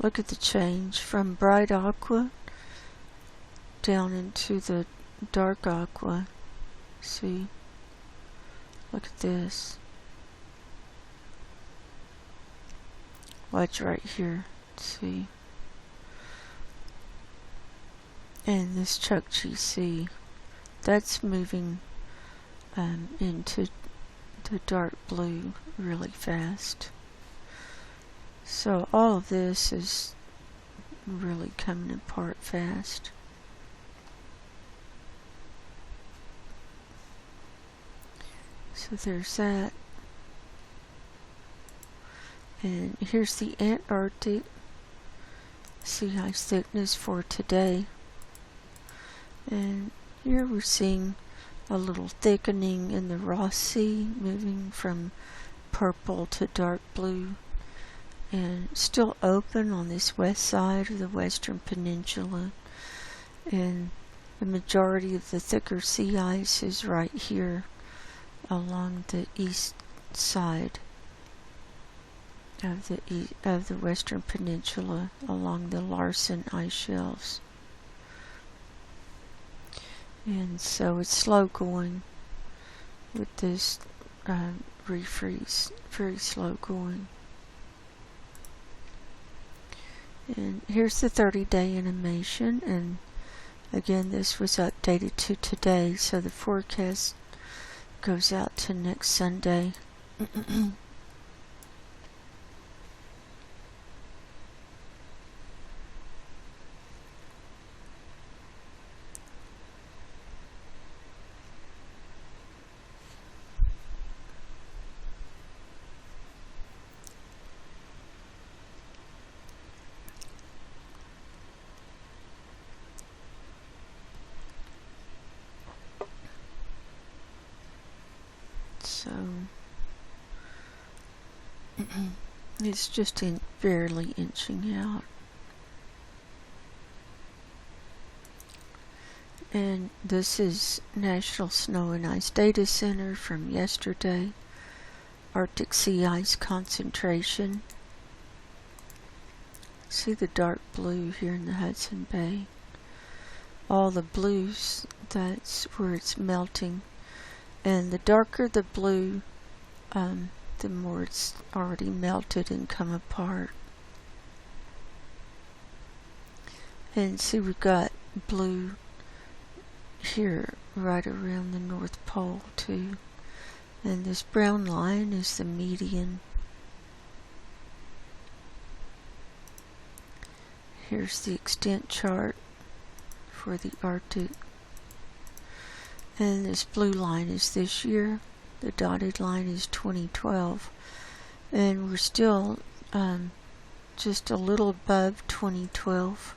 Look at the change from bright aqua down into the dark aqua. See? Look at this. Watch right here. See? And this Chukchi Sea, that's moving into the dark blue really fast. So all of this is really coming apart fast. So there's that. And here's the Antarctic sea ice thickness for today. And here we're seeing a little thickening in the Ross Sea, moving from purple to dark blue, and still open on this west side of the Western Peninsula. And the majority of the thicker sea ice is right here along the east side of the Western Peninsula, along the Larsen ice shelves. And so it's slow going with this refreeze, very slow going. And here's the 30-day animation, and again this was updated to today, so the forecast goes out to next Sunday. So it's just barely inching out. And this is National Snow and Ice Data Center from yesterday. Arctic sea ice concentration. See the dark blue here in the Hudson Bay. All the blues, that's where it's melting. And the darker the blue, the more it's already melted and come apart. And see, we've got blue here right around the North Pole too. And this brown line is the median. Here's the extent chart for the Arctic. And this blue line is this year. The dotted line is 2012. And we're still just a little above 2012,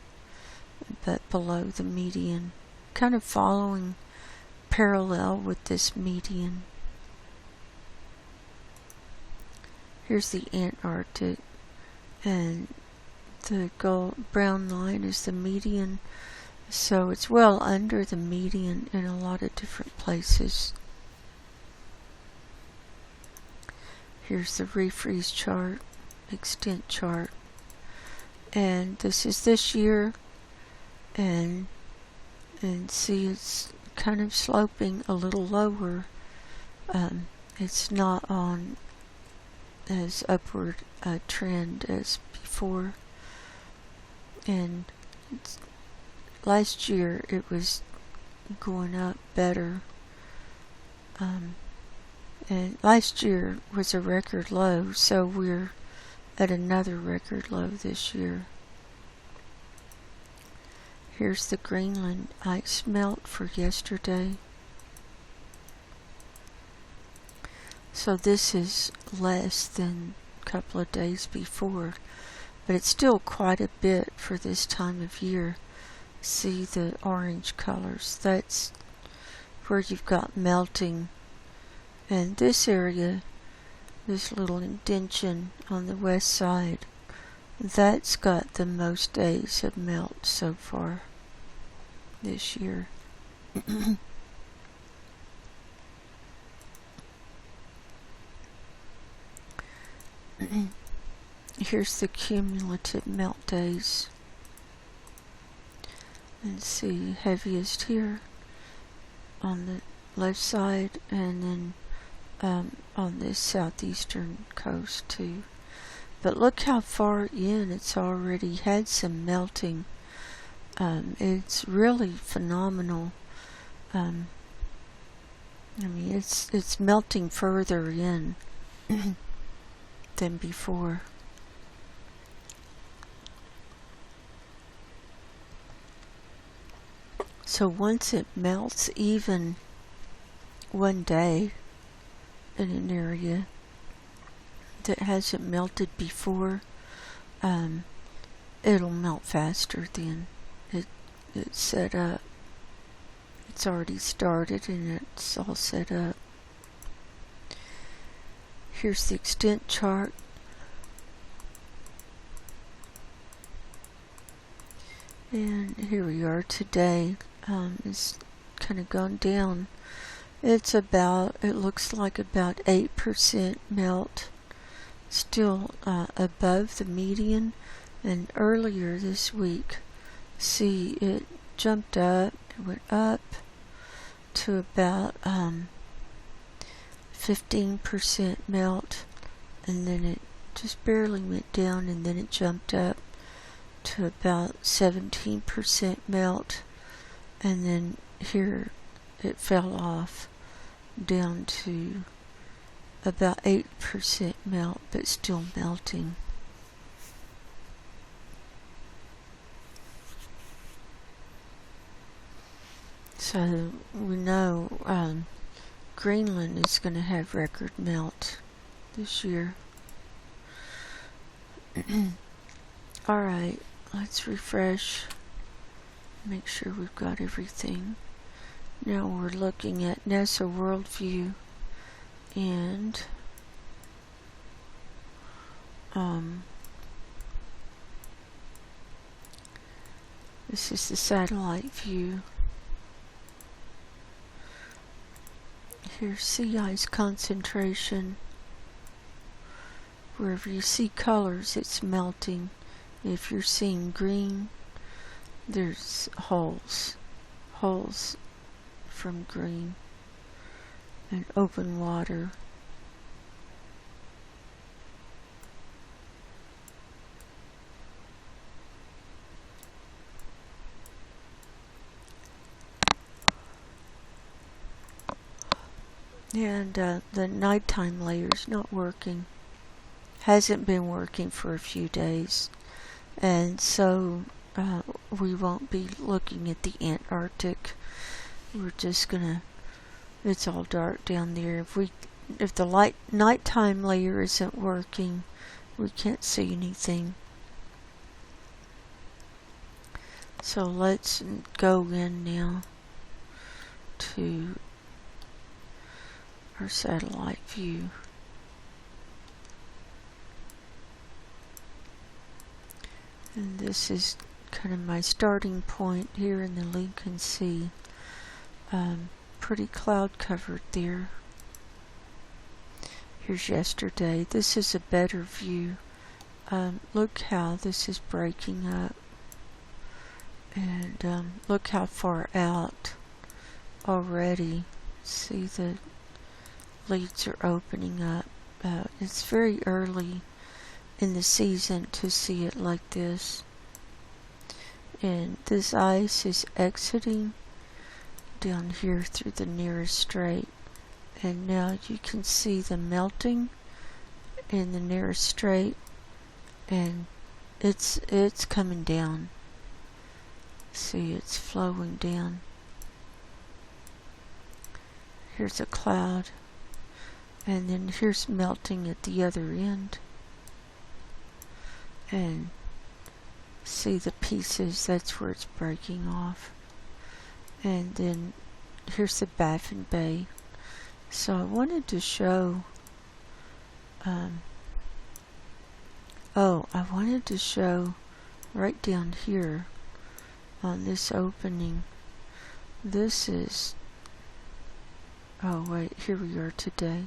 but below the median. Kind of following parallel with this median. Here's the Antarctic, and the brown line is the median, so it's well under the median in a lot of different places. Here's the refreeze chart, extent chart, and this is this year, and see, it's kind of sloping a little lower. It's not on as upward trend as before. And last year it was going up better. And last year was a record low, so we're at another record low this year. Here's the Greenland ice melt for yesterday. So this is less than a couple of days before, but it's still quite a bit for this time of year. See the orange colors? That's where you've got melting. And this area, this little indention on the west side, that's got the most days of melt so far this year. Here's the cumulative melt days. And see, heaviest here on the left side, and then on this southeastern coast too. But look how far in it's already had some melting. It's really phenomenal. I mean, it's melting further in than before. So once it melts, even one day in an area that hasn't melted before, it'll melt faster than it's set up. It's already started and it's all set up. Here's the extent chart. And here we are today. It's kind of gone down. It looks like about 8% melt. Still above the median. And earlier this week, see, it jumped up, it went up to about 15% melt, and then it just barely went down, and then it jumped up to about 17% melt, and then here it fell off down to about 8% melt, but still melting. So we know Greenland is going to have record melt this year. Alright, let's refresh. Make sure we've got everything. Now we're looking at NASA Worldview And this is the satellite view. Here's sea ice concentration. Wherever you see colors, it's melting. If you're seeing green, there's holes from green, and open water. And the nighttime layer's not working. Hasn't been working for a few days. And so we won't be looking at the Antarctic. We're just gonna, it's all dark down there. If the nighttime layer isn't working, we can't see anything. So let's go in now to our satellite view. And this is kind of my starting point here in the Lincoln Sea. Pretty cloud covered there. Here's yesterday. This is a better view. Look how this is breaking up. And look how far out already. See, the leads are opening up. It's very early in the season to see it like this. And this ice is exiting down here through the nearest strait. And now you can see the melting in the nearest strait, and it's coming down. See, it's flowing down. Here's a cloud, and then here's melting at the other end. And see the pieces, that's where it's breaking off. And then here's the Baffin Bay. So I wanted to show, I wanted to show right down here on this opening. This is, oh wait, here we are today.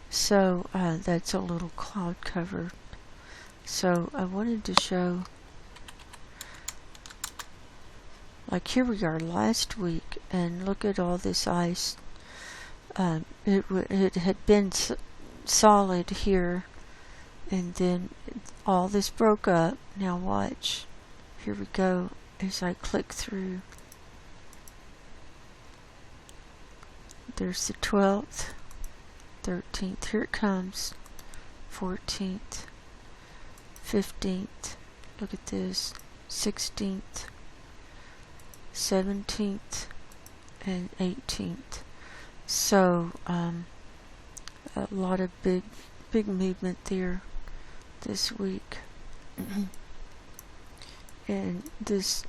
So that's a little cloud cover. So I wanted to show, like here we are last week, and look at all this ice. It had been solid here, and then all this broke up. Now watch. Here we go as I click through. There's the 12th, 13th, here it comes, 14th, 15th, look at this, 16th, 17th, and 18th. So, a lot of big movement there this week. And this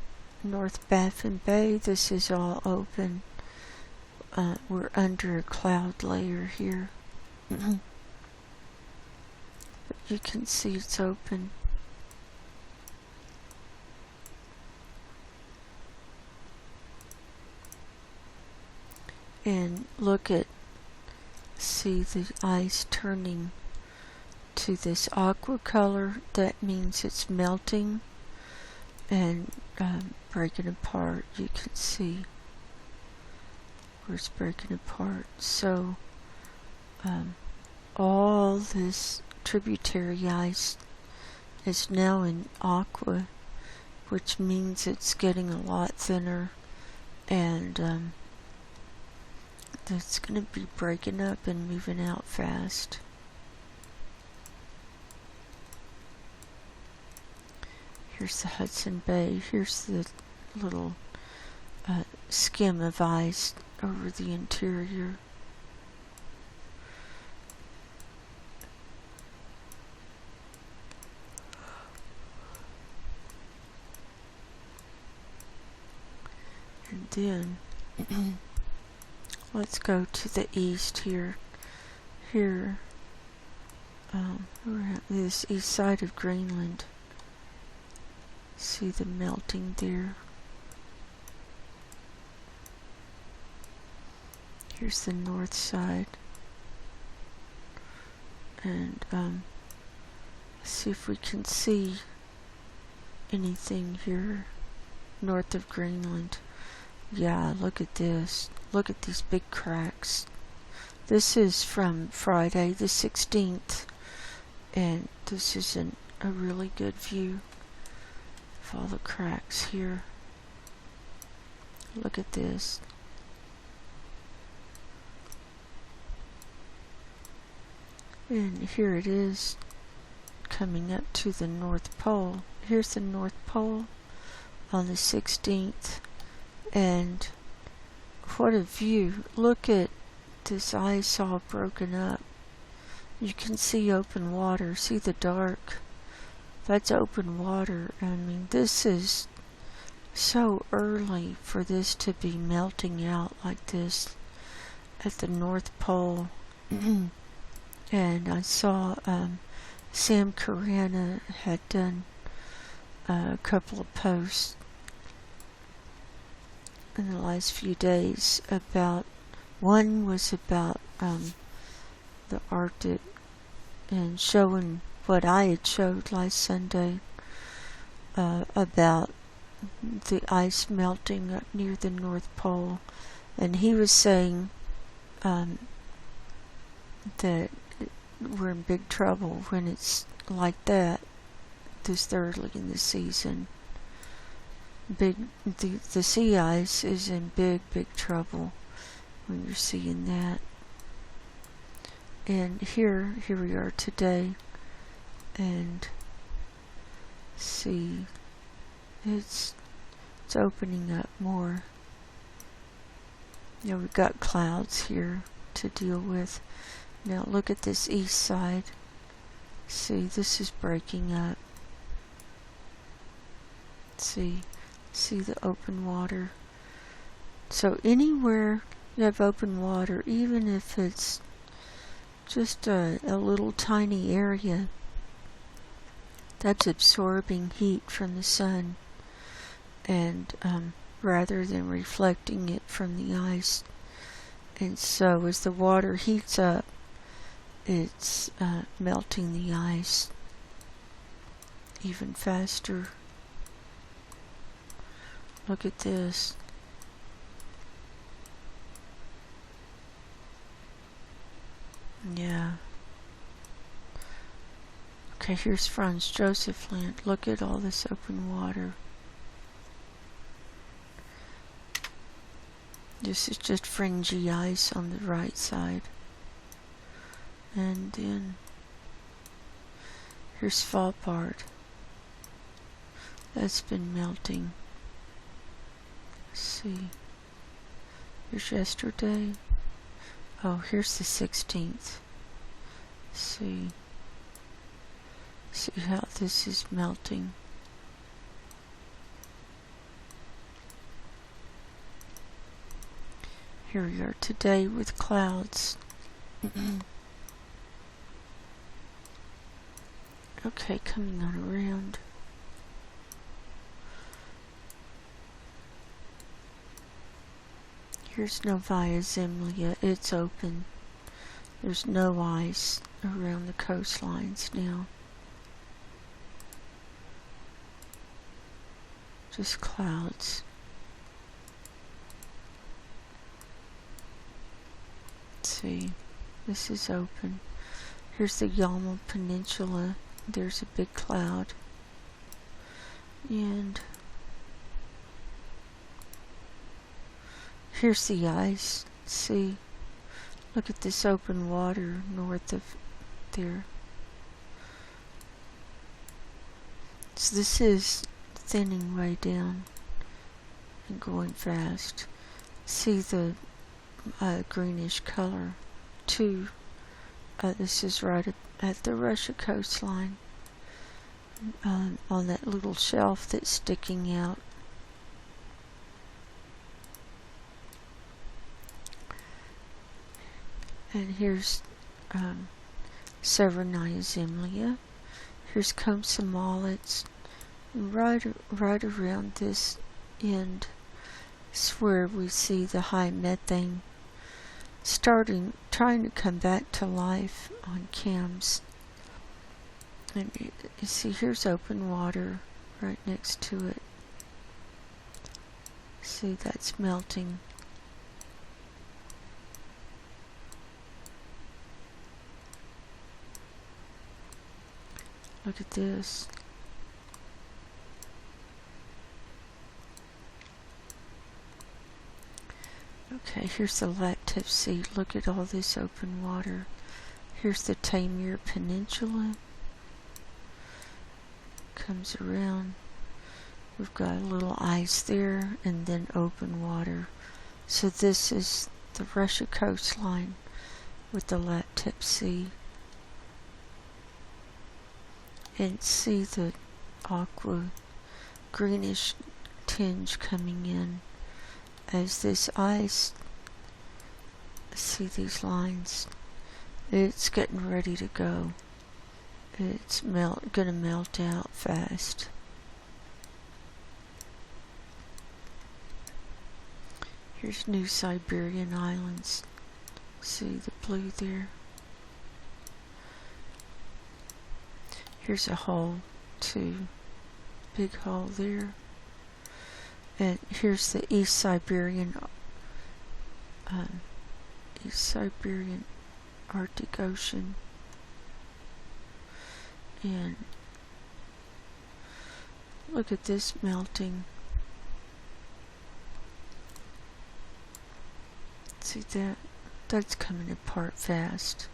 North Baffin Bay, this is all open. We're under a cloud layer here. But you can see it's open. And look at, see the ice turning to this aqua color. That means it's melting and breaking apart. You can see where it's breaking apart. So all this tributary ice is now in aqua, which means it's getting a lot thinner, and it's going to be breaking up and moving out fast. Here's the Hudson Bay. Here's the little skim of ice over the interior. And then let's go to the east here. here, we're at this east side of Greenland. See the melting there. Here's the north side. And see if we can see anything here north of Greenland. Yeah, look at this. Look at these big cracks. This is from Friday the 16th, and this is a really good view of all the cracks here. Look at this. And here it is coming up to the North Pole. Here's the North Pole on the 16th, and what a view. Look at this ice all broken up. You can see open water. See the dark? That's open water. I mean, this is so early for this to be melting out like this at the North Pole. And I saw Sam Carana had done a couple of posts in the last few days about, one was about the Arctic and showing what I had showed last Sunday about the ice melting up near the North Pole, and he was saying that we're in big trouble when it's like that this early in the season. The sea ice is in big trouble when you're seeing that. And here we are today, and see, it's opening up more. You know, we've got clouds here to deal with. Now look at this east side. See, this is breaking up. See the open water. So anywhere you have open water, even if it's just a little tiny area, that's absorbing heat from the sun, and rather than reflecting it from the ice. And so as the water heats up, it's melting the ice even faster. Look at this. Yeah. Okay, here's Franz Josef Land. Look at all this open water. This is just fringy ice on the right side. And then here's Svalbard. That's been melting. Let's see. Here's yesterday. Oh, here's the 16th. See how this is melting. Here we are today with clouds. Okay, coming on around. Here's Novaya Zemlya. It's open. There's no ice around the coastlines now. Just clouds. Let's see. This is open. Here's the Yamal Peninsula. There's a big cloud. And here's the ice. See? Look at this open water north of there. So this is thinning way down and going fast. See the greenish color too. This is right at the Russia coastline, on that little shelf that's sticking out. And here's Severnaya. Here's Comsomolets. Right around this end is where we see the high methane trying to come back to life on CAMS. And you see, here's open water right next to it. See, that's melting. Look at this. Okay, here's the Lactef Sea. Look at all this open water. Here's the Taimyr Peninsula. Comes around. We've got a little ice there and then open water. So this is the Russia coastline with the Lactef Sea. And see the aqua greenish tinge coming in as this ice, see these lines, it's getting ready to go. It's gonna melt out fast. Here's New Siberian Islands. See the blue there? Here's a hole too. Big hole there. And here's the East Siberian Arctic Ocean. And look at this melting. See that? That's coming apart fast.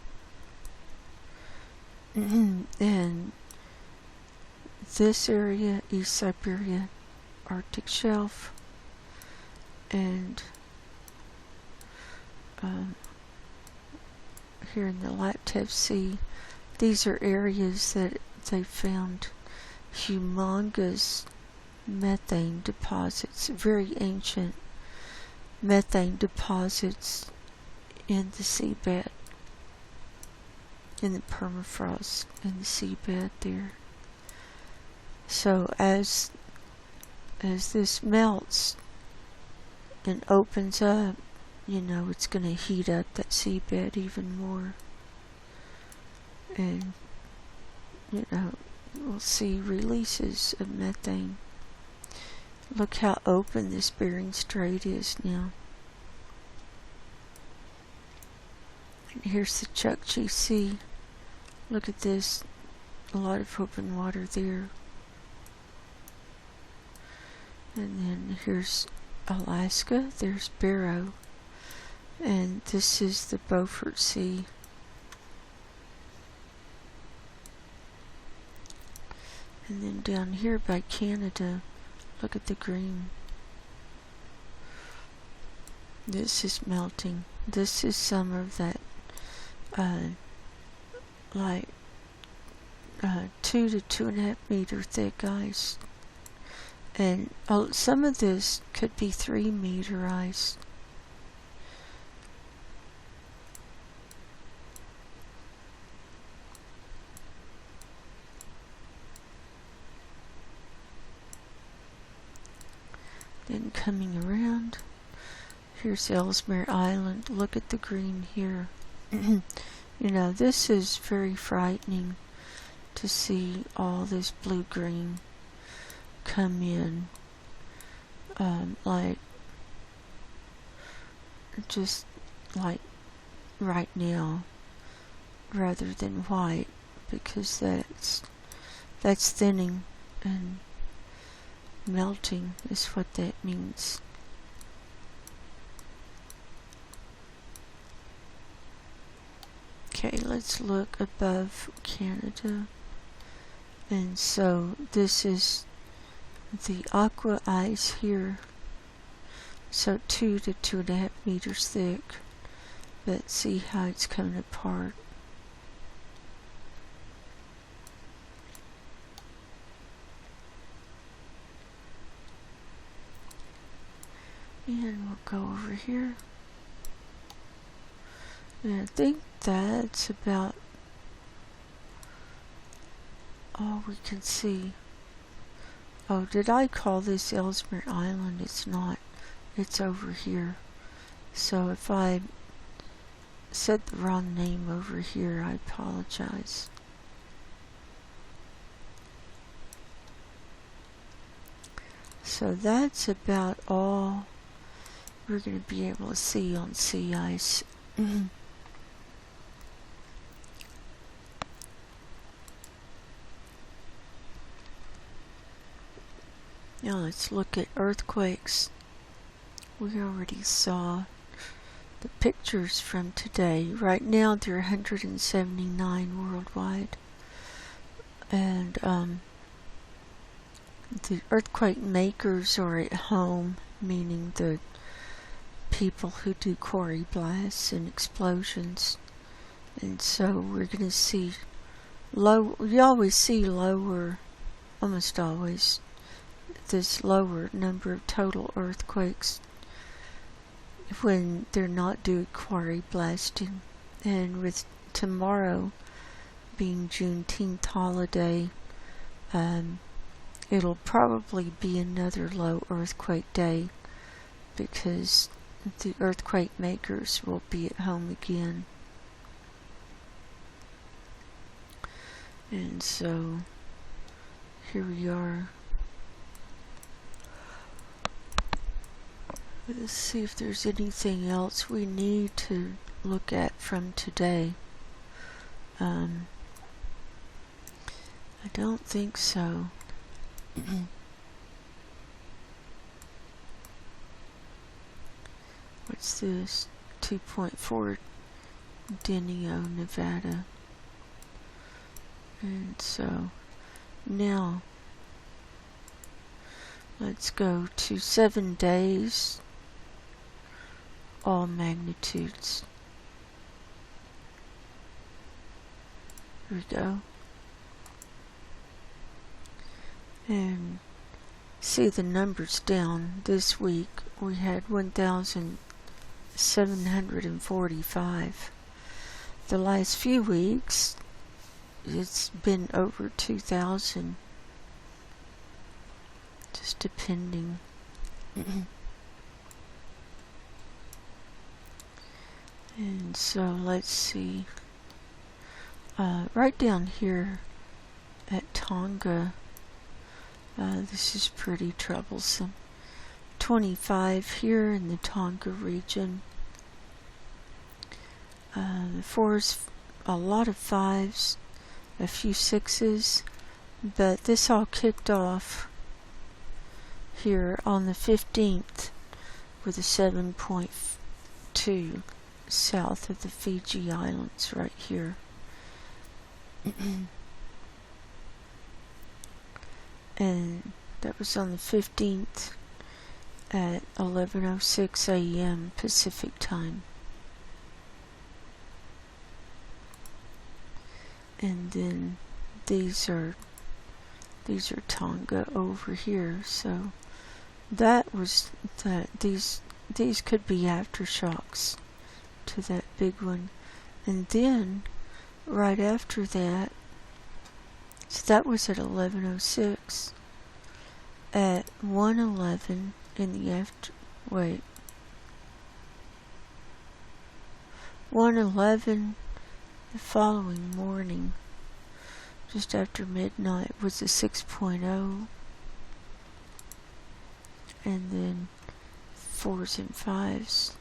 And this area, East Siberia, Arctic shelf, and here in the Lactef Sea, these are areas that they found humongous methane deposits, very ancient methane deposits in the seabed, in the permafrost, in the seabed there. So as this melts and opens up, you know, it's going to heat up that seabed even more. And, you know, we'll see releases of methane. Look how open this Bering Strait is now. And here's the Chukchi Sea. Look at this. A lot of open water there. And then here's Alaska. There's Barrow. And this is the Beaufort Sea. And then down here by Canada, look at the green. This is melting. This is some of that, like 2 to 2.5 meter thick ice. And some of this could be 3 meter ice. Then coming around, here's Ellesmere Island. Look at the green here. You know, this is very frightening to see all this blue-green come in, like, just like right now, rather than white, because that's thinning and melting is what that means. Okay, let's look above Canada. And so this is the aqua ice here. So 2 to 2.5 meters thick. But see how it's coming apart. And we'll go over here. And I think that's about all we can see. Oh, did I call this Ellesmere Island? It's not. It's over here. So if I said the wrong name over here, I apologize. So that's about all we're going to be able to see on sea ice. Now let's look at earthquakes. We already saw the pictures from today. Right now there are 179 worldwide. And the earthquake makers are at home, meaning the people who do quarry blasts and explosions. And so we're going to see you always see lower, almost always, this lower number of total earthquakes when they're not doing quarry blasting. And with tomorrow being Juneteenth holiday, it'll probably be another low earthquake day because the earthquake makers will be at home again. And so here we are. Let's see if there's anything else we need to look at from today. I don't think so. What's this? 2.4 Denio, Nevada. And so now let's go to 7 days, all magnitudes. Here we go. And see the numbers down. This week we had 1,745. The last few weeks it's been over 2,000. Just depending. And so let's see. Right down here at Tonga, this is pretty troublesome. 25 here in the Tonga region. The 4s, a lot of 5s, a few 6s, but this all kicked off here on the 15th with a 7.2 south of the Fiji Islands right here. And that was on the 15th at 11:06 a.m. Pacific time. And then these are Tonga over here. So that was that. These could be aftershocks to that big one. And then right after that, so that was at 11:06. At 1:11 in the 1:11 the following morning, just after midnight, was a 6.0, and then 4s and 5s.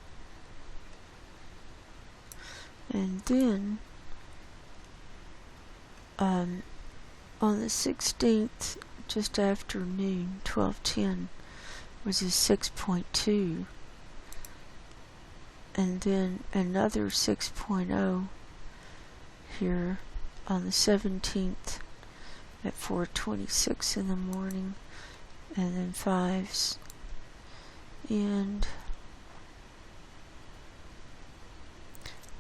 And then on the 16th, just after noon, 12:10, was a 6.2, and then another 6.0 here on the 17th at 4:26 in the morning, and then 5s, and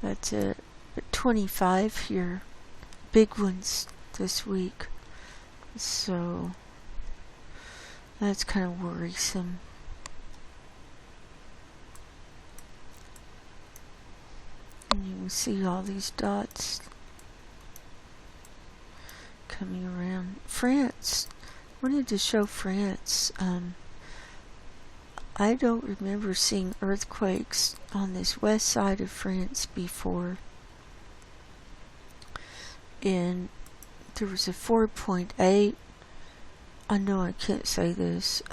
that's it. But 25 here, big ones this week. So that's kind of worrisome. And you can see all these dots coming around. France. Wanted to show France. I don't remember seeing earthquakes on this west side of France before. And there was a 4.8. I know I can't say this.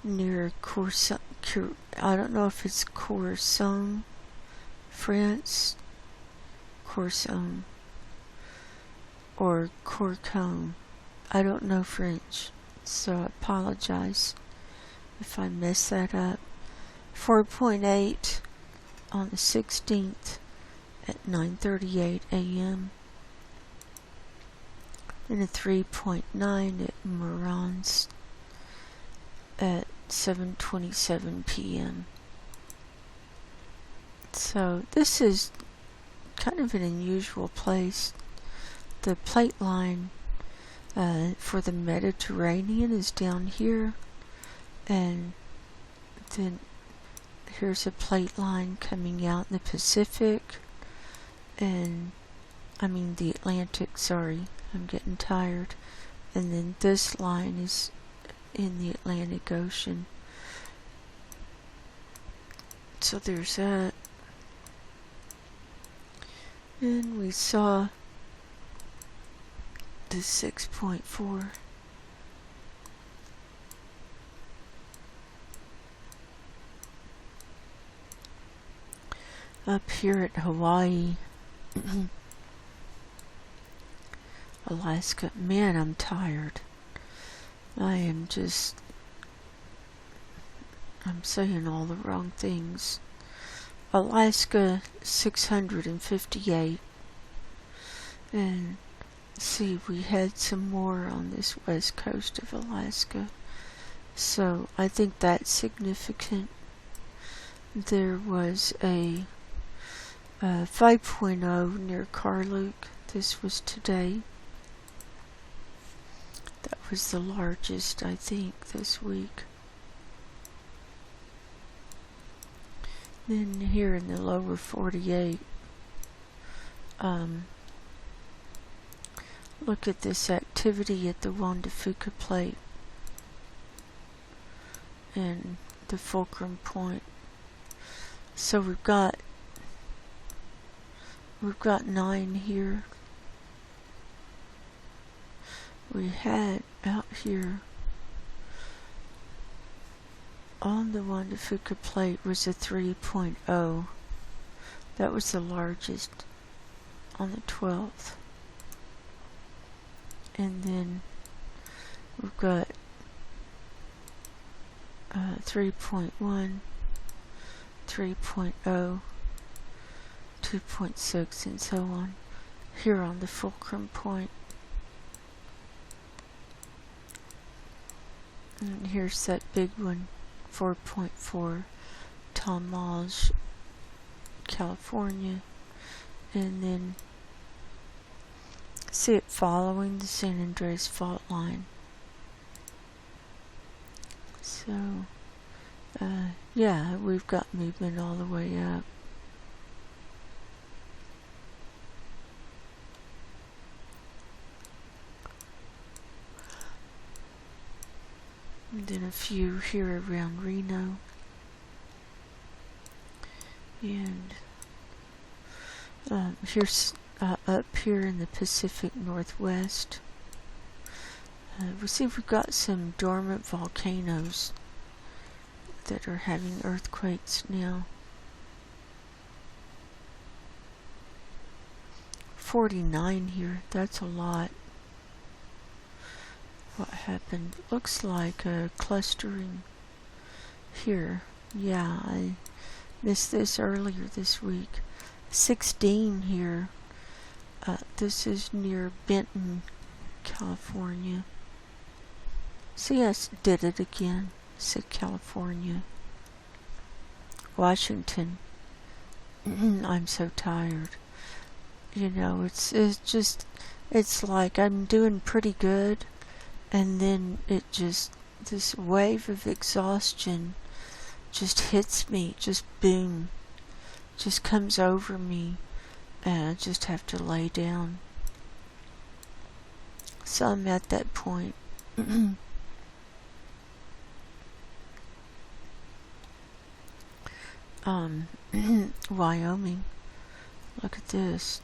Near Courson. I don't know if it's Courson, France. Courson. Or Corcon. I don't know French, so I apologize if I mess that up. 4.8 on the 16th at 9:38 a.m. and a 3.9 at Morans at 7:27 p.m. So this is kind of an unusual place. The plate line for the Mediterranean is down here, and then here's a plate line coming out in the Pacific, and I mean the Atlantic, sorry, I'm getting tired, and then this line is in the Atlantic Ocean. So there's that. And we saw the 6.4. Up here at Hawaii, Alaska. Man, I'm tired. I'm saying all the wrong things. Alaska, 658. And see, we had some more on this west coast of Alaska. So I think that's significant. There was a 5.0 near Karluk. This was today. That was the largest, I think, this week. Then here in the lower 48, look at this activity at the Juan de Fuca plate and the fulcrum point. So we've got 9 here. We had out here on the Juan de Fuca plate was a 3.0. That was the largest on the 12th. And then we've got 3.1, 3.0, 2.6, and so on here on the fulcrum point. And here's that big one, 4.4, Talmadge, California. And then see it following the San Andreas fault line. So, yeah, we've got movement all the way up. And then a few here around Reno. And here's up here in the Pacific Northwest. We see we've got some dormant volcanoes that are having earthquakes now. 49 here, that's a lot. What happened? Looks like a clustering here. Yeah, I missed this earlier this week. 16 here. This is near Benton, California. See, I did it again. Said California. Washington. I'm so tired. You know, it's like I'm doing pretty good, and then it just, this wave of exhaustion just hits me, just boom. just comes over me, and I just have to lay down. So I'm at that point. Wyoming. Look at this.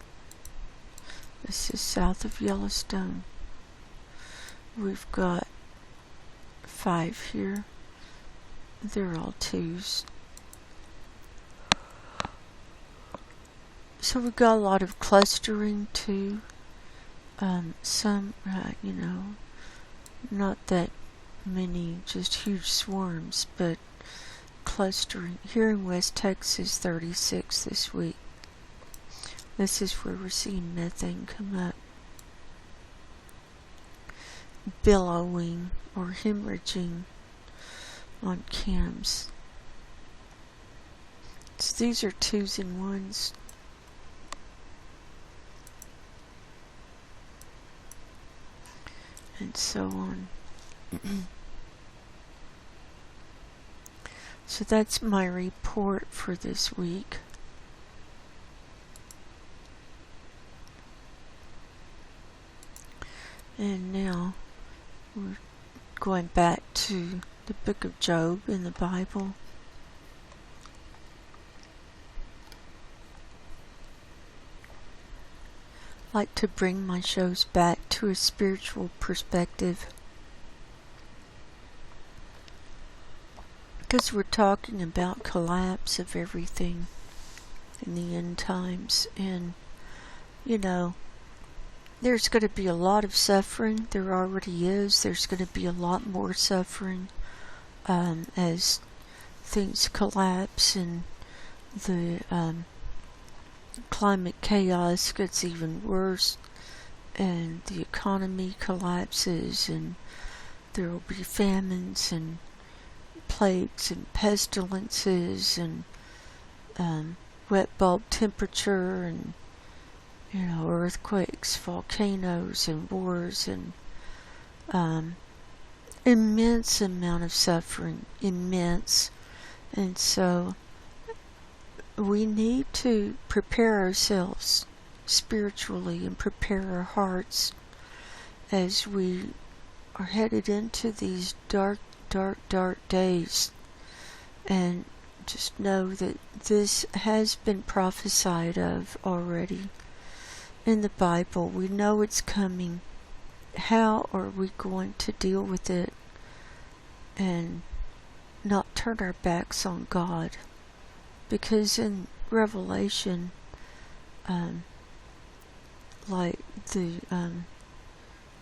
This is south of Yellowstone. We've got 5 here. They're all 2s. So we've got a lot of clustering too. Some, not that many, just huge swarms, but clustering. Here in West Texas, 36 this week. This is where we're seeing methane come up. Billowing or hemorrhaging on CAMS. So these are 2s and 1s. And so on. So that's my report for this week. And now we're going back to the book of Job in the Bible. I like to bring my shows back to a spiritual perspective, because we're talking about collapse of everything in the end times, and there's going to be a lot of suffering. There already is. There's going to be a lot more suffering as things collapse and the climate chaos gets even worse, and the economy collapses, and there will be famines and plagues and pestilences and wet bulb temperature and earthquakes, volcanoes, and wars, and immense amount of suffering, immense. And so we need to prepare ourselves spiritually and prepare our hearts as we are headed into these dark days, and just know that this has been prophesied of already in the Bible. We know it's coming. How are we going to deal with it and not turn our backs on God? Because in Revelation,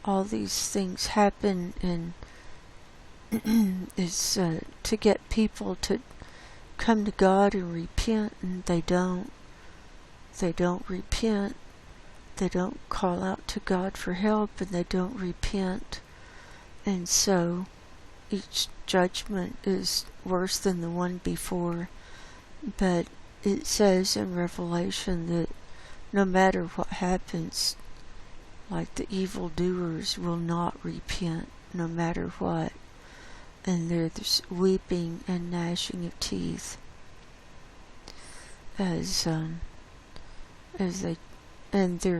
all these things happen, and is to get people to come to God and repent, and they don't repent. They don't call out to God for help, and they don't repent. And so each judgment is worse than the one before. But it says in Revelation that no matter what happens, like the evildoers will not repent, no matter what. And there's weeping and gnashing of teeth as they're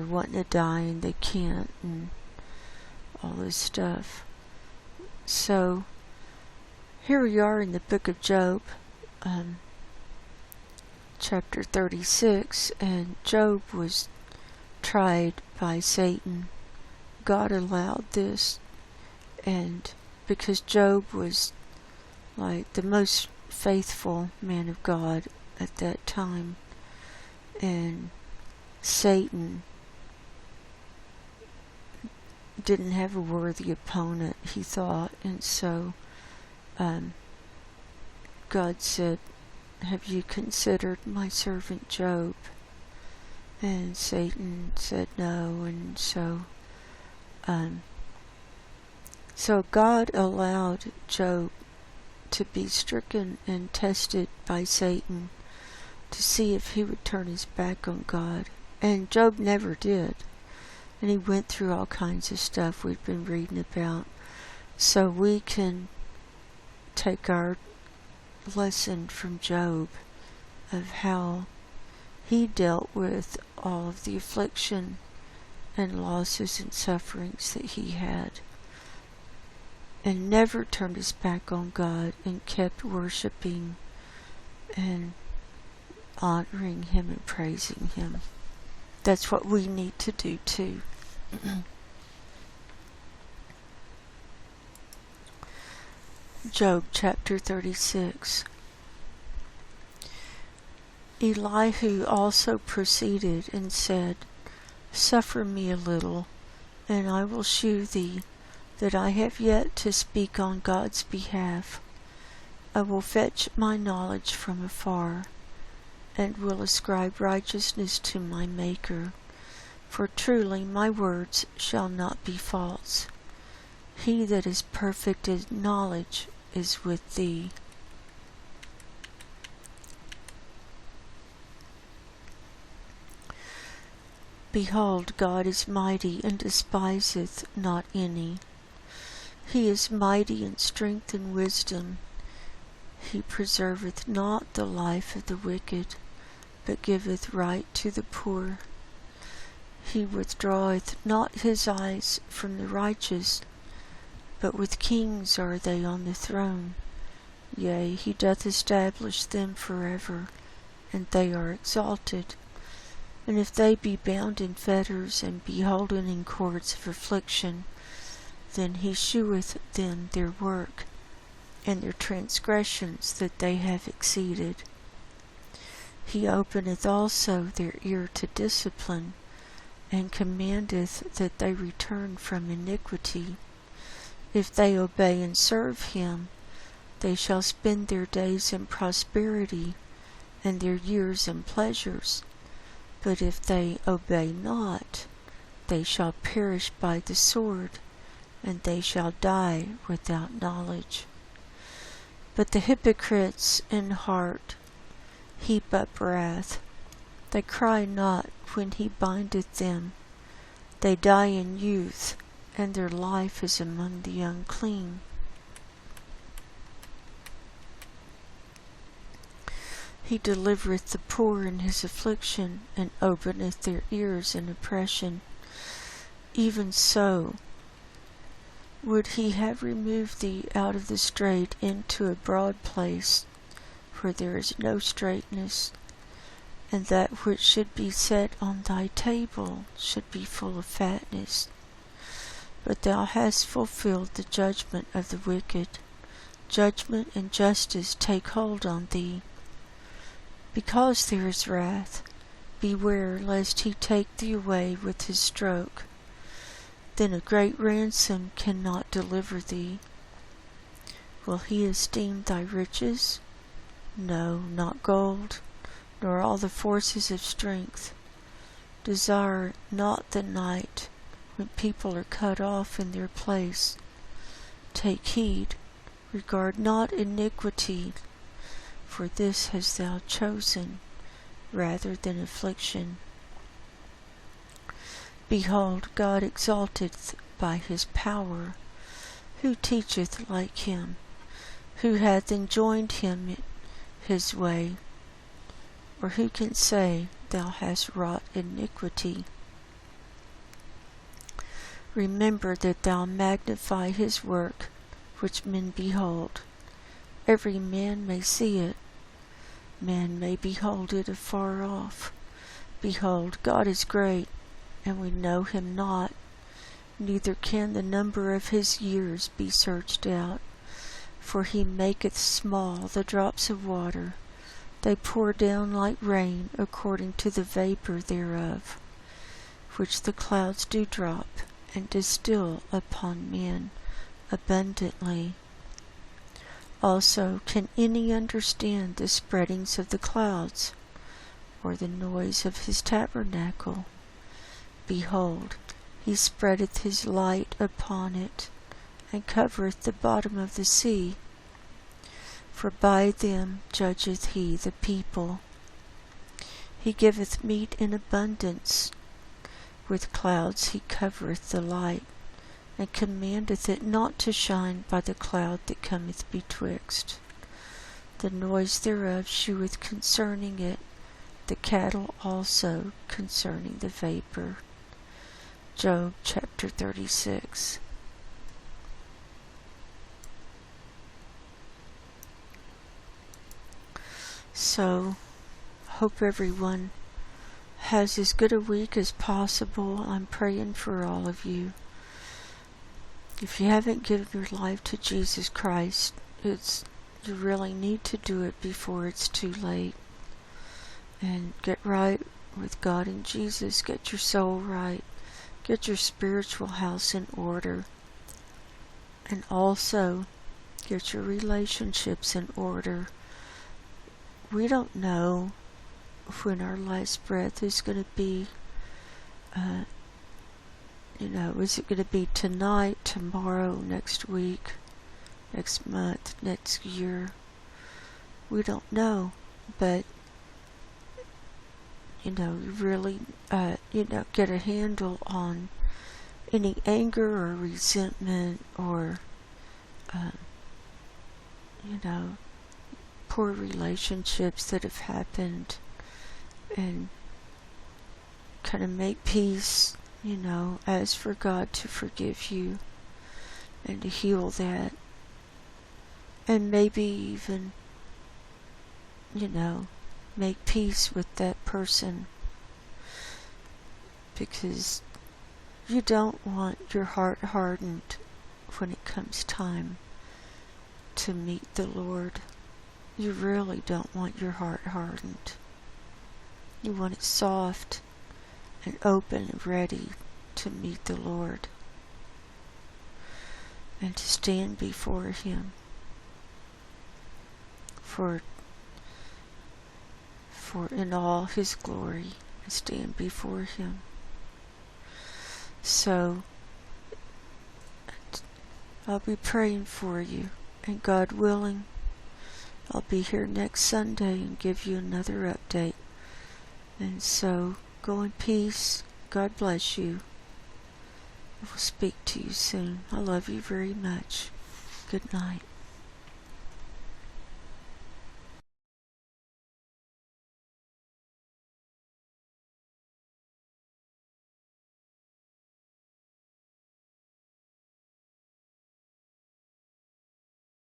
wanting to die and they can't, and all this stuff. So here we are in the book of Job, chapter 36, and Job was tried by Satan. God allowed this, and because Job was like the most faithful man of God at that time, and Satan didn't have a worthy opponent, he thought, and so God said, "Have you considered my servant Job?" And Satan said no, and so God allowed Job to be stricken and tested by Satan to see if he would turn his back on God. And Job never did. And he went through all kinds of stuff we've been reading about. So we can take our lesson from Job of how He dealt with all of the affliction and losses and sufferings that he had, and never turned his back on God and kept worshiping and honoring him and praising him. That's what we need to do too. Job chapter 36. Elihu also proceeded and said, Suffer me a little, and I will shew thee that I have yet to speak on God's behalf. I will fetch my knowledge from afar, and will ascribe righteousness to my Maker. For truly my words shall not be false. He that is perfect in knowledge is with thee. Behold, God is mighty, and despiseth not any. He is mighty in strength and wisdom. He preserveth not the life of the wicked, but giveth right to the poor. He withdraweth not his eyes from the righteous, but with kings are they on the throne. Yea, he doth establish them forever, and they are exalted. And if they be bound in fetters, and be holden in cords of affliction, then he sheweth them their work, and their transgressions that they have exceeded. He openeth also their ear to discipline, and commandeth that they return from iniquity. If they obey and serve him, they shall spend their days in prosperity, and their years in pleasures. But if they obey not, they shall perish by the sword, and they shall die without knowledge. But the hypocrites in heart heap up wrath. They cry not when he bindeth them. They die in youth, and their life is among the unclean. He delivereth the poor in his affliction, and openeth their ears in oppression. Even so would he have removed thee out of the strait into a broad place, where there is no straightness, and that which should be set on thy table should be full of fatness. But thou hast fulfilled the judgment of the wicked. Judgment and justice take hold on thee. Because there is wrath, beware lest he take thee away with his stroke. Then a great ransom cannot deliver thee. Will he esteem thy riches? No, not gold, nor all the forces of strength. Desire not the night, when people are cut off in their place. Take heed, regard not iniquity, for this hast thou chosen, rather than affliction. Behold, God exalteth by his power. Who teacheth like him? Who hath enjoined him his way? Or who can say, Thou hast wrought iniquity? Remember that thou magnify his work, which men behold. Every man may see it. Man may behold it afar off. Behold, God is great, and we know him not, neither can the number of his years be searched out. For he maketh small the drops of water, they pour down like rain according to the vapor thereof, which the clouds do drop, and distill upon men abundantly. Also, can any understand the spreadings of the clouds, or the noise of his tabernacle? Behold, he spreadeth his light upon it, and covereth the bottom of the sea. For by them judgeth he the people. He giveth meat in abundance. With clouds he covereth the light, and commandeth it not to shine by the cloud that cometh betwixt. The noise thereof sheweth concerning it, the cattle also concerning the vapor. Job chapter 36. So, hope everyone has as good a week as possible. I'm praying for all of you. If you haven't given your life to Jesus Christ, you really need to do it before it's too late. And get right with God and Jesus. Get your soul right. Get your spiritual house in order. And also, get your relationships in order. We don't know when our last breath is going to be. Is it going to be tonight, tomorrow, next week, next month, next year? We don't know. But, you really, get a handle on any anger or resentment or, poor relationships that have happened, and kind of make peace, ask for God to forgive you and to heal that, and maybe even, make peace with that person, because you don't want your heart hardened when it comes time to meet the Lord. You really don't want your heart hardened. You want it soft and open and ready to meet the Lord and to stand before Him for in all His glory, and stand before Him. So I'll be praying for you, and God willing, I'll be here next Sunday and give you another update. And so, go in peace. God bless you. I will speak to you soon. I love you very much. Good night.